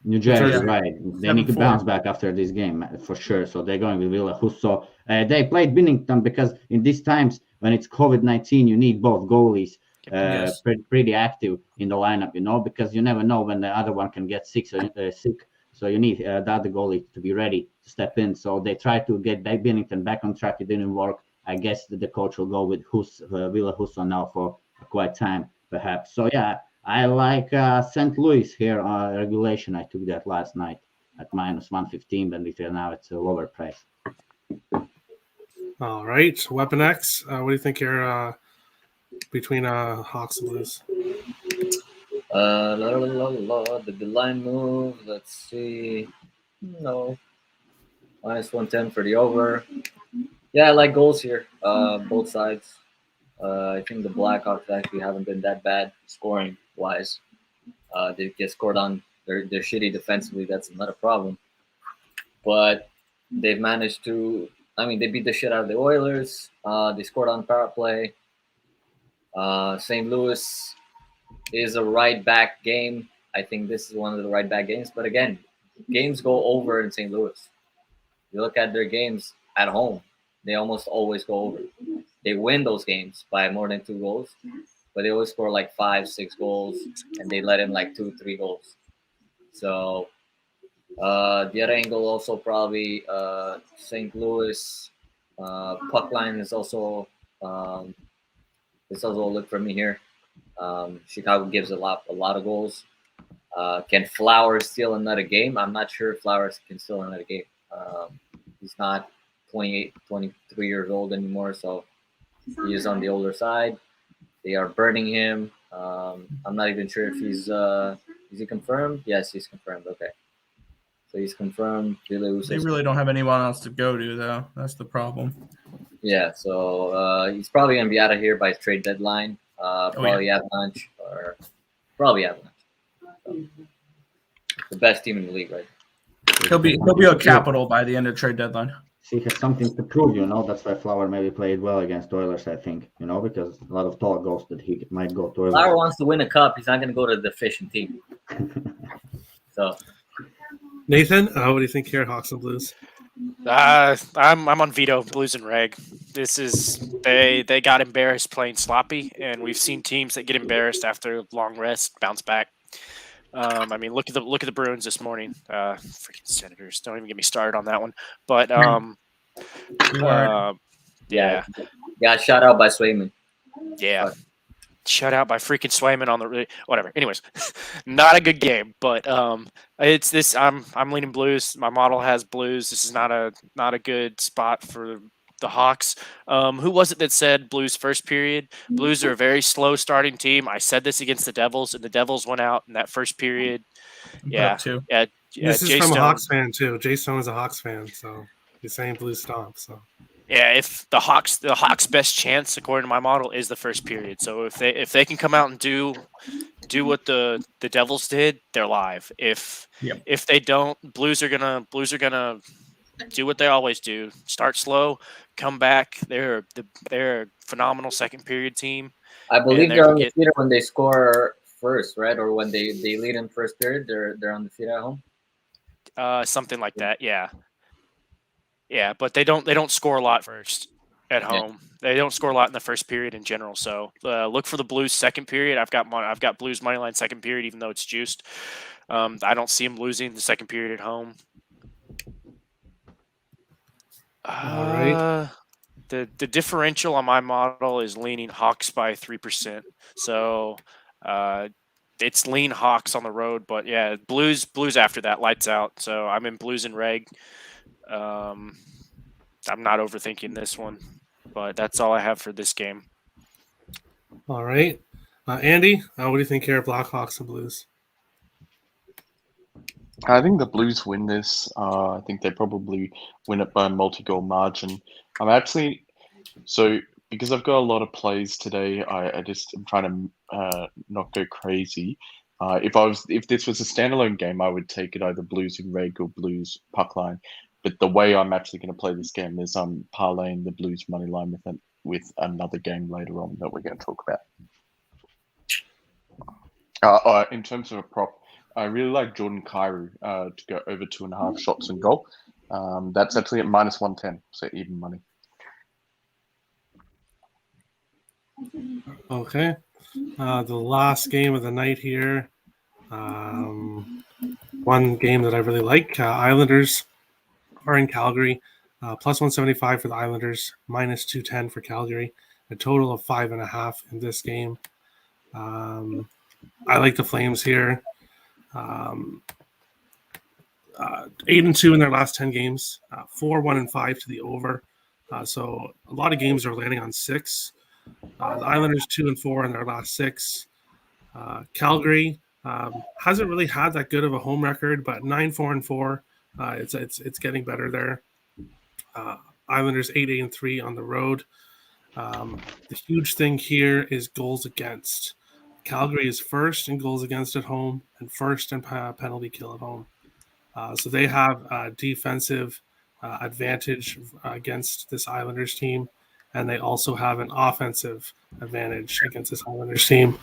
S4: New Jersey,
S2: Yeah.
S4: right. They need to
S2: 7-4.
S4: bounce back after this game for sure. So they're going with Ville Husso. They played Binnington because in these times when it's COVID-19, you need both goalies
S2: Yes.
S4: pretty active in the lineup, because you never know when the other one can get sick. So you need the other goalie to be ready to step in. So they tried to get Binnington back on track. It didn't work. I guess the coach will go with Ville Husso now for quite time, perhaps. So yeah, I like St. Louis here regulation. I took that last night at -115, but now it's a lower price.
S1: All right, Weapon X. What do you think here between Hawks and Blues?
S3: The line move. Let's see. No. -110 for the over. Yeah, I like goals here. Both sides. I think the Blackhawks actually haven't been that bad scoring wise. They get scored on. They're shitty defensively. That's not a problem. But they've managed to. They beat the shit out of the Oilers. They scored on power play. St. Louis is a right back game. I think this is one of the right back games. But again, games go over in St. Louis. You look at their games at home, they almost always go over. They win those games by more than 2 goals, but they always score like 5-6 goals, and they let in like 2-3 goals. So the other angle also probably St. Louis puck line is also it's also a look for me here. Chicago gives a lot of goals. Can Flowers steal another game? I'm not sure if Flowers can steal another game. He's not 28, 23 years old anymore, so he is on the older side. They are burning him. I'm not even sure if he's is he confirmed? Yes, he's confirmed. Okay. So he's confirmed.
S2: They really don't have anyone else to go to, though. That's the problem.
S3: Yeah, so he's probably going to be out of here by trade deadline. Probably Avalanche or probably Avalanche. So, the best team in the league, right?
S2: He'll be a capital by the end of trade deadline.
S4: He has something to prove, That's why Flower maybe played well against Oilers, I think, because a lot of talk goes that he might go to Oilers.
S3: Flower wants to win a cup. He's not going to go to the fishing team. So,
S1: Nathan, what do you think here, Hawks and Blues?
S5: I'm on Vito, Blues and Reg. This is they got embarrassed playing sloppy, and we've seen teams that get embarrassed after a long rest bounce back. Look at the Bruins this morning. Freaking Senators! Don't even get me started on that one. But
S3: yeah, shout out by Swayman.
S5: Yeah. Shut out by freaking Swayman on the whatever. Anyways, not a good game, but it's this. I'm leaning Blues. My model has Blues. This is not a good spot for the Hawks. Who was it that said Blues first period? Blues are a very slow starting team. I said this against the Devils, and the Devils went out in that first period. Yeah.
S1: This is
S5: Jay
S1: from
S5: Stone.
S1: a Hawks fan too. Jay Stone is a Hawks fan, so he's saying Blues stomp. So.
S5: Yeah, if the Hawks' best chance, according to my model, is the first period. So if they can come out and do what the Devils did, they're live. If they don't, Blues are gonna do what they always do: start slow, come back. They're a phenomenal second period team.
S3: I believe they're on the feet when they score first, right? Or when they lead in first period, they're on the feet at home.
S5: Something like that, yeah. Yeah, but they don't score a lot first at home. They don't score a lot in the first period in general. So look for the Blues second period. I've got Blues money line second period, even though it's juiced. I don't see them losing the second period at home.
S1: All right.
S5: The differential on my model is leaning Hawks by 3%. So it's lean Hawks on the road, but yeah, Blues after that, lights out. So I'm in Blues and Reg. I'm not overthinking this one, but that's all I have for this game.
S1: All right. Andy, what do you think here, Blackhawks and Blues?
S7: I think the Blues win this. I think they probably win it by a multi-goal margin. I'm actually because I've got a lot of plays today. I'm trying to not go crazy. If this was a standalone game, I would take it either Blues in reg or Blues puck line. But the way I'm actually going to play this game is I'm parlaying the Blues money line with another game later on that we're going to talk about. In terms of a prop, I really like Jordan Kyrou to go over 2.5 shots and goal. That's actually at -110, so even money.
S1: Okay. The last game of the night here. One game that I really like. Islanders are in Calgary. +175 for the Islanders, -210 for Calgary. A total of 5.5 in this game. I like the Flames here. 8-2 in their last 10 games. 4-1-5 to the over. So a lot of games are landing on 6. The Islanders 2-4 in their last 6. Calgary hasn't really had that good of a home record, but 9-4-4. It's getting better there. Islanders 8-3 on the road. The huge thing here is goals against. Calgary is first in goals against at home and first in penalty kill at home. So they have a defensive advantage against this Islanders team, and they also have an offensive advantage against this Islanders team.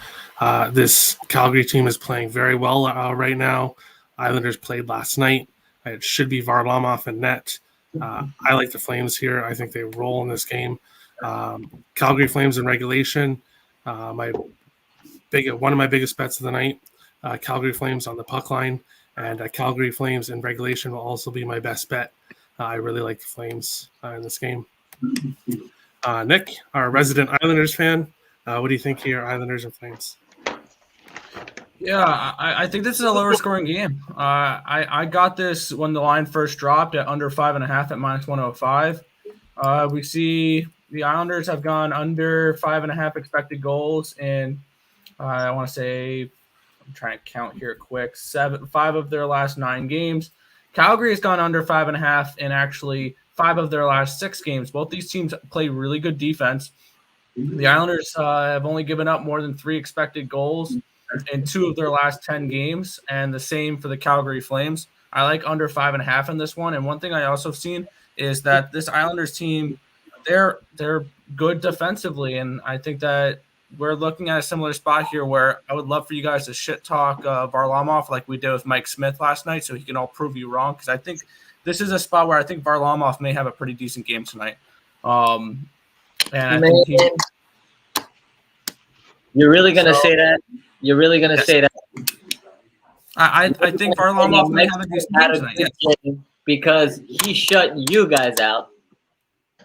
S1: This Calgary team is playing very well right now. Islanders played last night. It should be Varlamov and net. I like the Flames here. I think they roll in this game. Calgary Flames in regulation. One of my biggest bets of the night. Calgary Flames on the puck line, and Calgary Flames in regulation will also be my best bet. I really like the Flames in this game. Nick, our resident Islanders fan, what do you think here, Islanders and Flames?
S2: Yeah, I think this is a lower scoring game. I got this when the line first dropped at under 5.5 at -105. We see the Islanders have gone under 5.5 expected goals in, I want to say, I'm trying to count here quick, 5 of their last 9 games. Calgary has gone under 5.5 in actually 5 of their last 6 games. Both these teams play really good defense. The Islanders have only given up more than 3 expected goals in 2 of their last 10 games, and the same for the Calgary Flames. I like under 5.5 in this one. And one thing I also have seen is that this Islanders team, they're good defensively, and I think that we're looking at a similar spot here where I would love for you guys to shit talk Varlamov like we did with Mike Smith last night, so he can all prove you wrong. Because I think this is a spot where I think Varlamov may have a pretty decent game tonight. And I think
S3: you're really gonna say that? You're really gonna say that?
S2: I think Varlamov may have a decent game tonight. Yes.
S3: Because he shut you guys out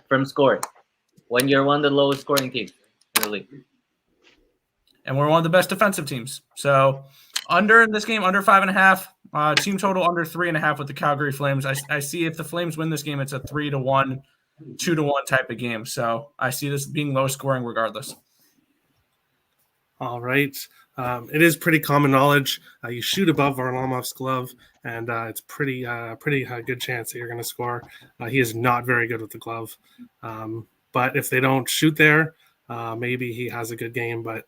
S3: from scoring when you're one of the lowest scoring teams in the league.
S2: And we're one of the best defensive teams. So under in this game, under 5.5, team total under 3.5 with the Calgary Flames. I see if the Flames win this game, it's a 3-1, 2-1 type of game. So I see this being low scoring regardless.
S1: All right. It is pretty common knowledge. You shoot above Varlamov's glove, and it's pretty good chance that you're going to score. He is not very good with the glove. But if they don't shoot there, maybe he has a good game. But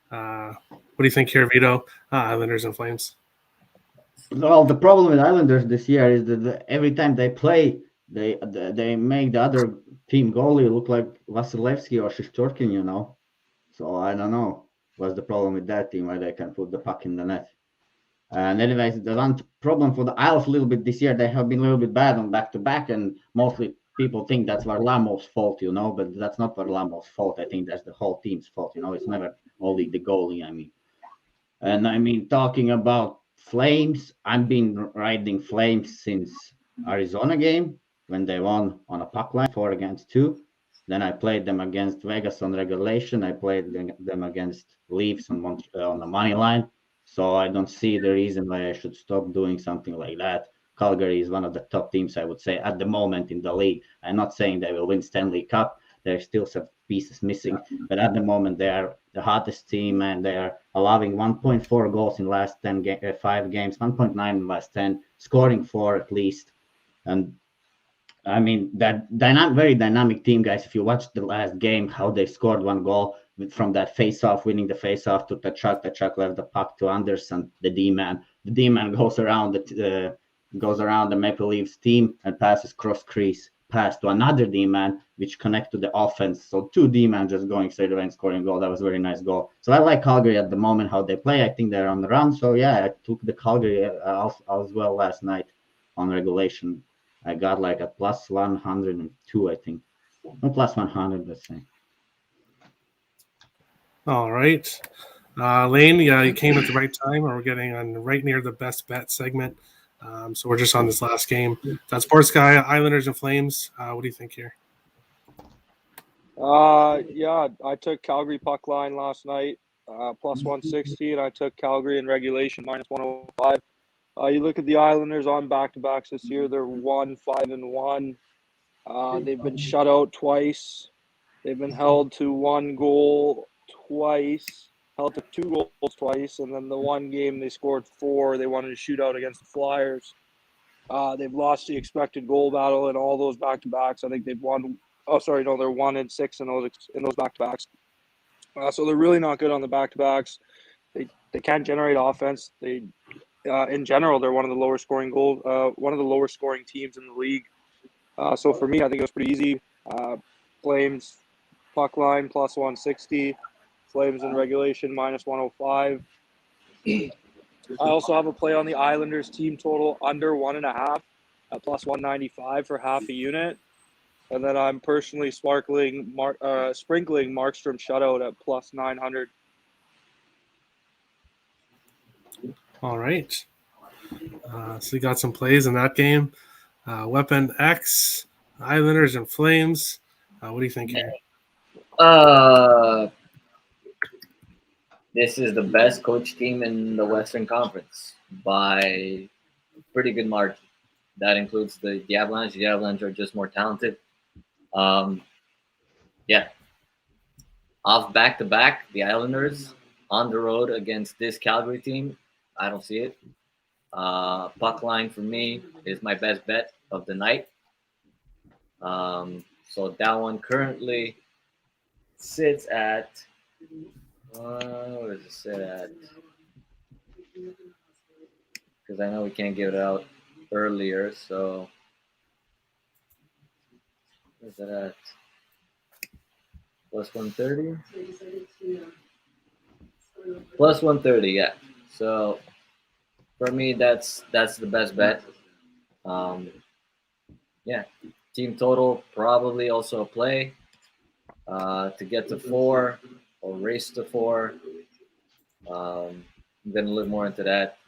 S1: what do you think here, Vito? Islanders and Flames?
S4: Well, the problem with Islanders this year is that every time they play, they make the other team goalie look like Vasilevsky or Shishtorkin, you know. So I don't know what's the problem with that team, where they can put the puck in the net. And anyways, the one problem for the Isles a little bit this year, they have been a little bit bad on back-to-back, and mostly people think that's Varlamov's fault, you know, but that's not Varlamov's fault. I think that's the whole team's fault, you know. It's never only the goalie, I mean. And I mean, talking about Flames, I've been riding Flames since Arizona game. when they won on a puck line 4-2. Then I played them against Vegas on regulation. I played them against Leafs on the money line. So I don't see the reason why I should stop doing something like that. Calgary is one of the top teams, I would say, at the moment in the league. I'm not saying they will win Stanley Cup. There's still some pieces missing, but at the moment they are the hottest team, and they are allowing 1.4 goals in last 5 games, 1.9 in last 10, scoring 4 at least. And I mean, that very dynamic team, guys. If you watch the last game, how they scored 1 goal from that face-off, winning the face-off to Tkachuk. Tkachuk left the puck to Anderson, the D-man. The D-man goes around the Maple Leafs team and passes cross crease pass to another D-man, which connect to the offense. So 2 D-man just going straight away and scoring goal. That was a very nice goal. So I like Calgary at the moment, how they play. I think they're on the run. So yeah, I took the Calgary as well last night on regulation. I got like a plus 102, I think. No, plus 100, let's say.
S1: All right. Lane, yeah, you came at the right time. We're getting on right near the best bet segment. So we're just on this last game. That Sports Guy, Islanders and Flames. What do you think here?
S6: Yeah, I took Calgary puck line last night, plus 160, and I took Calgary in regulation, minus 105. You look at the Islanders on back-to-backs this year, they're 1-5-1. They've been shut out twice. They've been held to 1 goal twice, held to 2 goals twice, and then the one game they scored 4, they wanted to shoot out against the Flyers. They've lost the expected goal battle in all those back-to-backs. I think they've won. Oh, sorry, no, they're 1-6 in those back-to-backs. So they're really not good on the back-to-backs. They can't generate offense. In general, they're one of the lower scoring teams in the league. So for me, I think it was pretty easy. Flames puck line plus 160. Flames in regulation minus 105. I also have a play on the Islanders team total under 1.5 at plus 195 for half a unit. And then I'm personally sprinkling Markstrom shutout at plus 900.
S1: All right. So you got some plays in that game. Weapon X, Islanders and Flames. What do you think here?
S3: This is the best coach team in the Western Conference by pretty good margin. That includes the Avalanche. The Avalanche are just more talented. Yeah. Off back-to-back, the Islanders on the road against this Calgary team. I don't see it. Puck line for me is my best bet of the night. So that one currently sits at where does it sit at? Because I know we can't give it out earlier, so where's it at? Plus 130? Plus 130, yeah. So for me, that's the best bet. Yeah, team total probably also a play to get to 4 or race to 4. I'm gonna look more into that.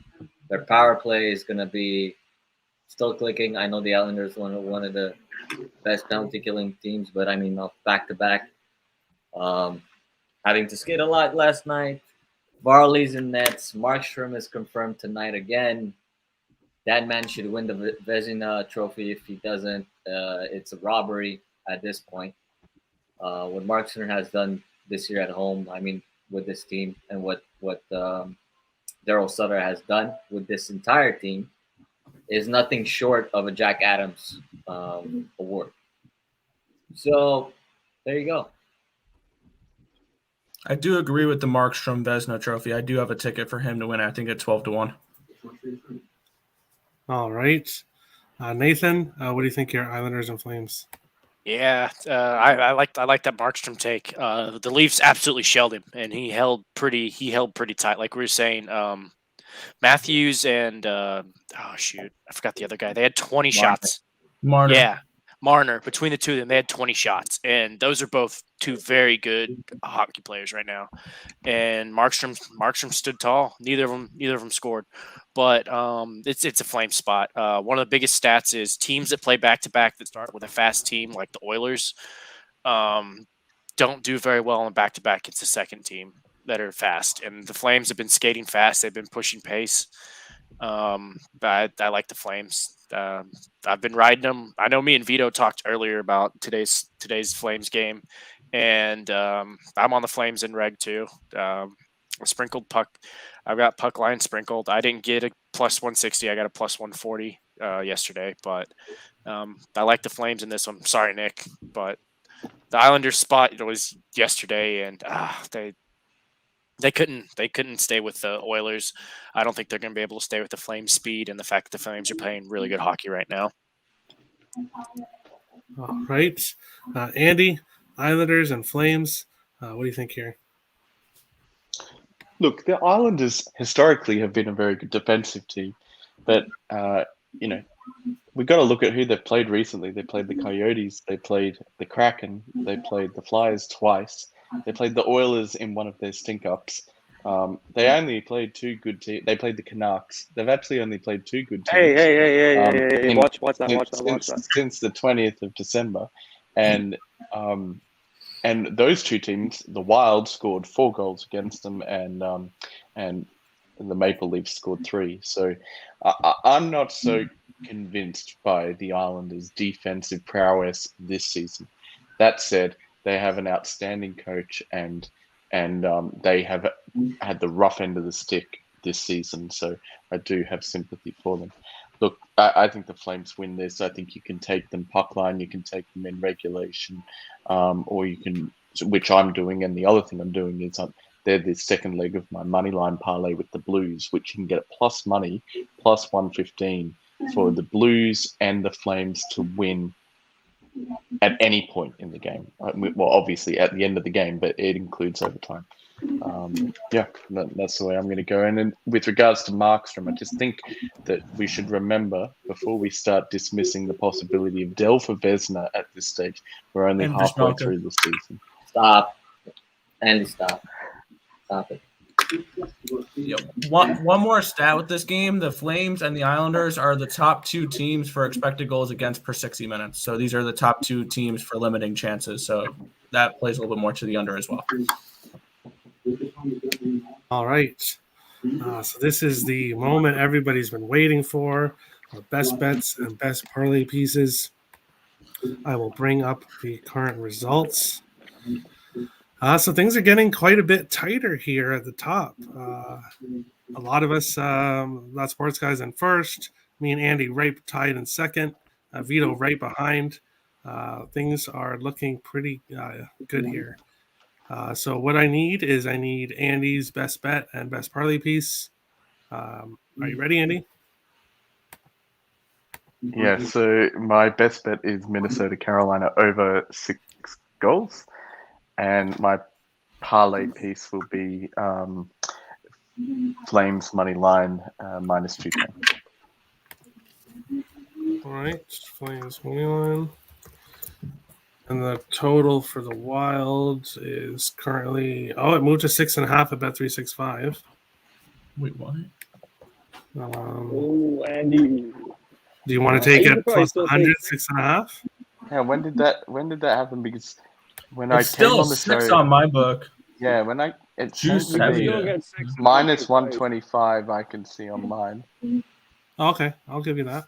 S3: Their power play is gonna be still clicking. I know the Islanders one of the best penalty killing teams, but I mean back to back. Having to skate a lot last night. Varley's in nets. Markstrom is confirmed tonight again. That man should win the Vezina trophy. If he doesn't, it's a robbery at this point. What Markstrom has done this year at home, I mean, with this team, and what Daryl Sutter has done with this entire team is nothing short of a Jack Adams award. So there you go.
S2: I do agree with the Markstrom Vezina trophy. I do have a ticket for him to win. I think at 12-1.
S1: All right. Nathan, what do you think here, Islanders and Flames?
S5: Yeah, I like that Markstrom take. The Leafs absolutely shelled him, and he held pretty tight. Like we were saying, Matthews and I forgot the other guy. They had 20 shots.
S2: Marner.
S5: Yeah, Marner. Between the two of them, they had 20 shots, and those are both two very good hockey players right now. And Markstrom stood tall. Neither of them scored. but it's a flame spot. One of the biggest stats is teams that play back-to-back that start with a fast team, like the Oilers, don't do very well on back-to-back. It's the second team that are fast, and the Flames have been skating fast. They've been pushing pace. But I like the Flames. I've been riding them. I know me and Vito talked earlier about today's Flames game, and I'm on the Flames in reg too. Sprinkled puck. I've got puck line sprinkled. I didn't get a plus 160. I got a plus 140 yesterday, but I like the Flames in this one. Sorry, Nick, but the Islanders spot was yesterday, and they couldn't stay with the Oilers. I don't think they're going to be able to stay with the Flames' speed and the fact that the Flames are playing really good hockey right now.
S1: All right, Andy, Islanders and Flames. What do you think here?
S7: Look, the Islanders historically have been a very good defensive team, but we got to look at who they've played recently. They played the Coyotes, they played the Kraken, they played the Flyers twice, they played the Oilers in one of their stink-ups. They only played two good teams. They played the Canucks. They've actually only played two good teams.
S6: Hey! Watch that.
S7: Since the 20th of December, and those two teams, the Wild scored 4 goals against them, and the Maple Leafs scored 3. So I'm not so convinced by the Islanders' defensive prowess this season. That said, they have an outstanding coach, and they have had the rough end of the stick this season. So I do have sympathy for them. Look, I think the Flames win this. I think you can take them puck line, you can take them in regulation, or you can, which I'm doing, and the other thing I'm doing is they're the second leg of my money line parlay with the Blues, which you can get plus money, plus 115 for the Blues and the Flames to win at any point in the game. Well, obviously at the end of the game, but it includes overtime. That's the way I'm going to go. And then with regards to Markstrom, I just think that we should remember before we start dismissing the possibility of Del for Vezina at this stage. We're only halfway through the season.
S3: Stop. Andy, stop. Stop it.
S2: Yep. One more stat with this game: the Flames and the Islanders are the top 2 teams for expected goals against per 60 minutes. So these are the top 2 teams for limiting chances. So that plays a little bit more to the under as well.
S1: All right. So this is the moment everybody's been waiting for. Our best bets and best parlay pieces. I will bring up the current results. So things are getting quite a bit tighter here at the top. A lot of us, not sports guys, in first. Me and Andy right tied in second. Vito right behind. Things are looking pretty good here. So what I need is Andy's best bet and best parlay piece. Are you ready, Andy?
S7: Yeah, so my best bet is Minnesota Carolina over 6 goals. And my parlay piece will be Flames money line minus 210.
S1: All right, Flames money line. And the total for the Wild is currently it moved to 6.5 at Bet365.
S2: Wait, what?
S6: Andy.
S1: Do you want to take it plus 100, 6.5?
S7: Yeah, when did that happen? Because when
S2: It's
S7: I came
S2: still
S7: on the
S2: 6
S7: show,
S2: on my book.
S7: yeah, when it
S2: Juice
S7: shows me
S2: heavy.
S7: minus 125, I can see on mine.
S1: Okay, I'll give you that.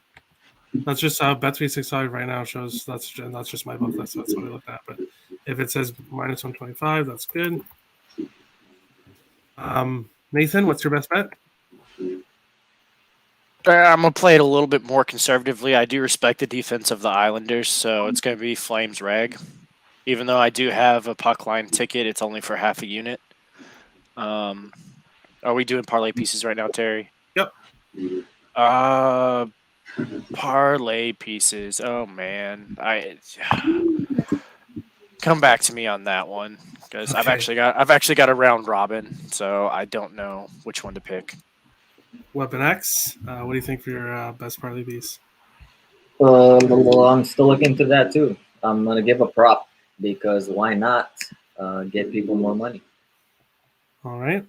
S1: That's just Bet365 right now shows that's just my book. That's what I looked at. But if it says minus 125, that's good. Nathan, what's your best bet?
S5: I'm going to play it a little bit more conservatively. I do respect the defense of the Islanders, so it's going to be Flames reg. Even though I do have a puck line ticket, it's only for half a unit. Are we doing parlay pieces right now, Terry?
S1: Yep.
S5: Parlay pieces. Oh man, come back to me on that one because I've actually got a round robin, so I don't know which one to pick.
S1: Weapon X. What do you think for your best parlay piece?
S3: Well, I'm still looking into that too. I'm gonna give a prop because why not get people more money?
S1: All right.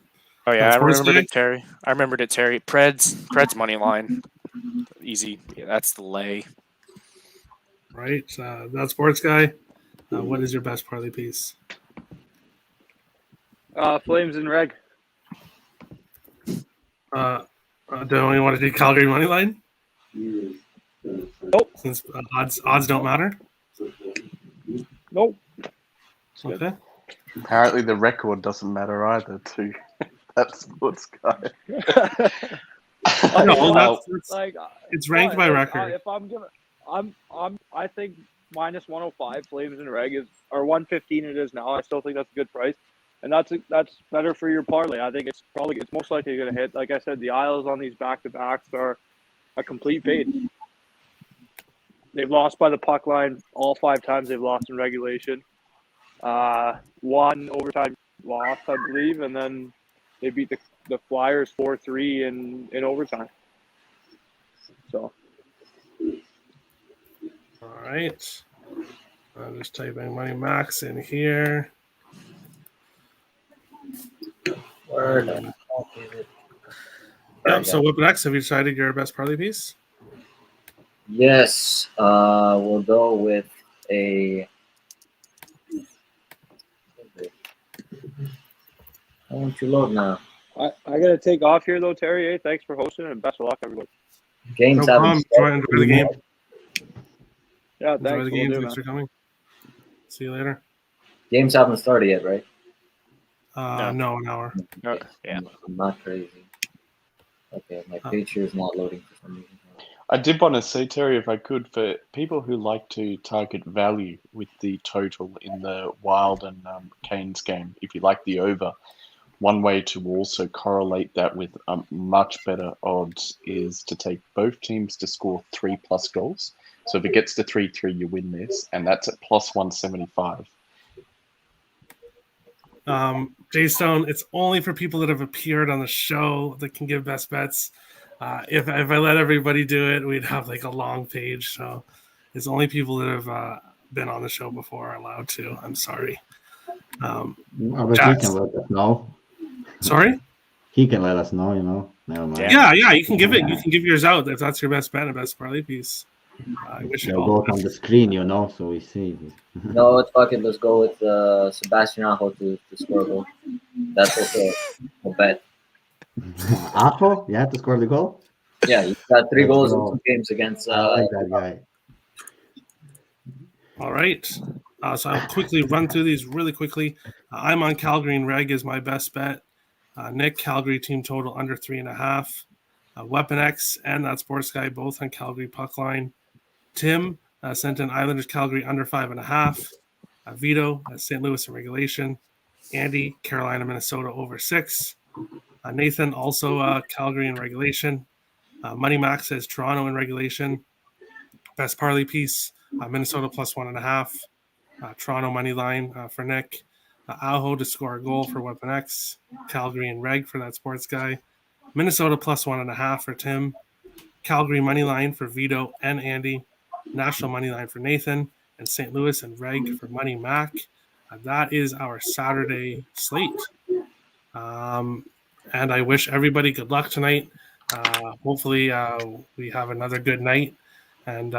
S5: Oh yeah, I
S1: Sports
S5: remembered
S1: guy?
S5: it, Terry. I remembered it, Terry. Preds money line. Easy. Yeah, that's the lay.
S1: Right. That sports guy. What is your best parlay piece?
S6: Flames and Reg.
S1: Don't you want to do Calgary money line?
S6: Nope.
S1: Since odds don't matter.
S6: Nope.
S1: Okay.
S7: Apparently, the record doesn't matter either. To that sports guy.
S1: No,
S7: Well,
S1: that's
S6: Like
S1: it's ranked by record.
S6: if I'm giving, I think minus 105 Flames and Reg or 115 it is now. I still think that's a good price, and that's better for your parlay. I think it's most likely going to hit. Like I said, the Isles on these back to backs are a complete fade. They've lost by the puck line all 5 times they've lost in regulation. One overtime loss, I believe, and then they beat the Flyers 4-3 in overtime. So
S1: All right. I'm just typing Money Max in here.
S3: Where the fuck is it?
S1: Yep. So what next? Have you decided your best parlay piece?
S3: Yes, we'll go with a. Why won't you load now?
S6: I gotta take off here though, Terry. Hey, thanks for hosting and best of luck, everybody.
S3: Games
S1: No
S3: haven't
S1: problem. Enjoy the game.
S6: Yeah,
S1: Enjoy
S6: thanks.
S1: the
S6: We'll
S1: game.
S6: do,
S1: Thanks
S6: man.
S1: for coming. See you later.
S3: Games haven't started yet, right?
S1: No, an hour.
S5: No, yeah.
S3: I'm not crazy. Okay, my page here is not loading for some reason.
S7: I did want to say, Terry, if I could, for people who like to target value with the total in the Wild and Canes game, if you like the over, one way to also correlate that with much better odds is to take both teams to score 3+ goals. So if it gets to 3-3, you win this, and that's at plus 175.
S1: Jay Stone, it's only for people that have appeared on the show that can give best bets. If I let everybody do it, we'd have like a long page. So it's only people that have been on the show before are allowed to. I'm sorry.
S4: But he
S1: Jax.
S4: can let us know.
S1: Sorry?
S4: He can let us know, you know. Never mind.
S5: Yeah.
S1: Yeah, you can give it. You can give yours out if that's your best bet and best parlay piece. I wish you
S4: They'll
S1: all.
S4: go on the screen, you know, so we see.
S3: No, it's fucking. Let's go with Sebastian Aho to score a goal. That's okay. I'll bet.
S4: Aho, you have to score the goal.
S3: Yeah, he's got 3
S4: Let's
S3: goals
S4: go.
S3: in 2 games against.
S4: I like that guy.
S1: All right. So I'll quickly run through these really quickly. I'm on Calgary and Reg is my best bet. Nick, Calgary team total under 3.5. Weapon X and that sports guy both on Calgary puck line. Tim sent in Islanders Calgary under 5.5. Vito St. Louis in regulation. Andy Carolina Minnesota over 6. Nathan also Calgary in regulation. Money Max says Toronto in regulation. Best parlay piece Minnesota plus 1.5. Toronto money line for Nick. Aho to score a goal for Weapon X. Calgary and Reg for that sports guy. Minnesota plus 1.5 for Tim. Calgary money line for Vito and Andy. Nashville money line for Nathan. And St. Louis and Reg for Money Mac. That is our Saturday slate. And I wish everybody good luck tonight. Hopefully we have another good night. And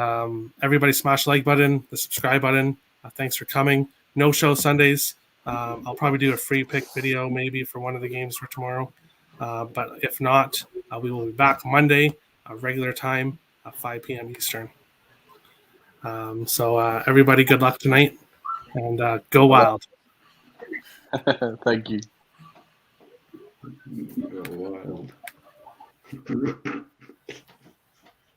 S1: everybody smash the like button, the subscribe button. Thanks for coming. No show Sundays. I'll probably do a free pick video maybe for one of the games for tomorrow. But if not, we will be back Monday, regular time, 5 p.m. Eastern. So everybody good luck tonight and go Wild.
S7: Thank you.
S4: Wild.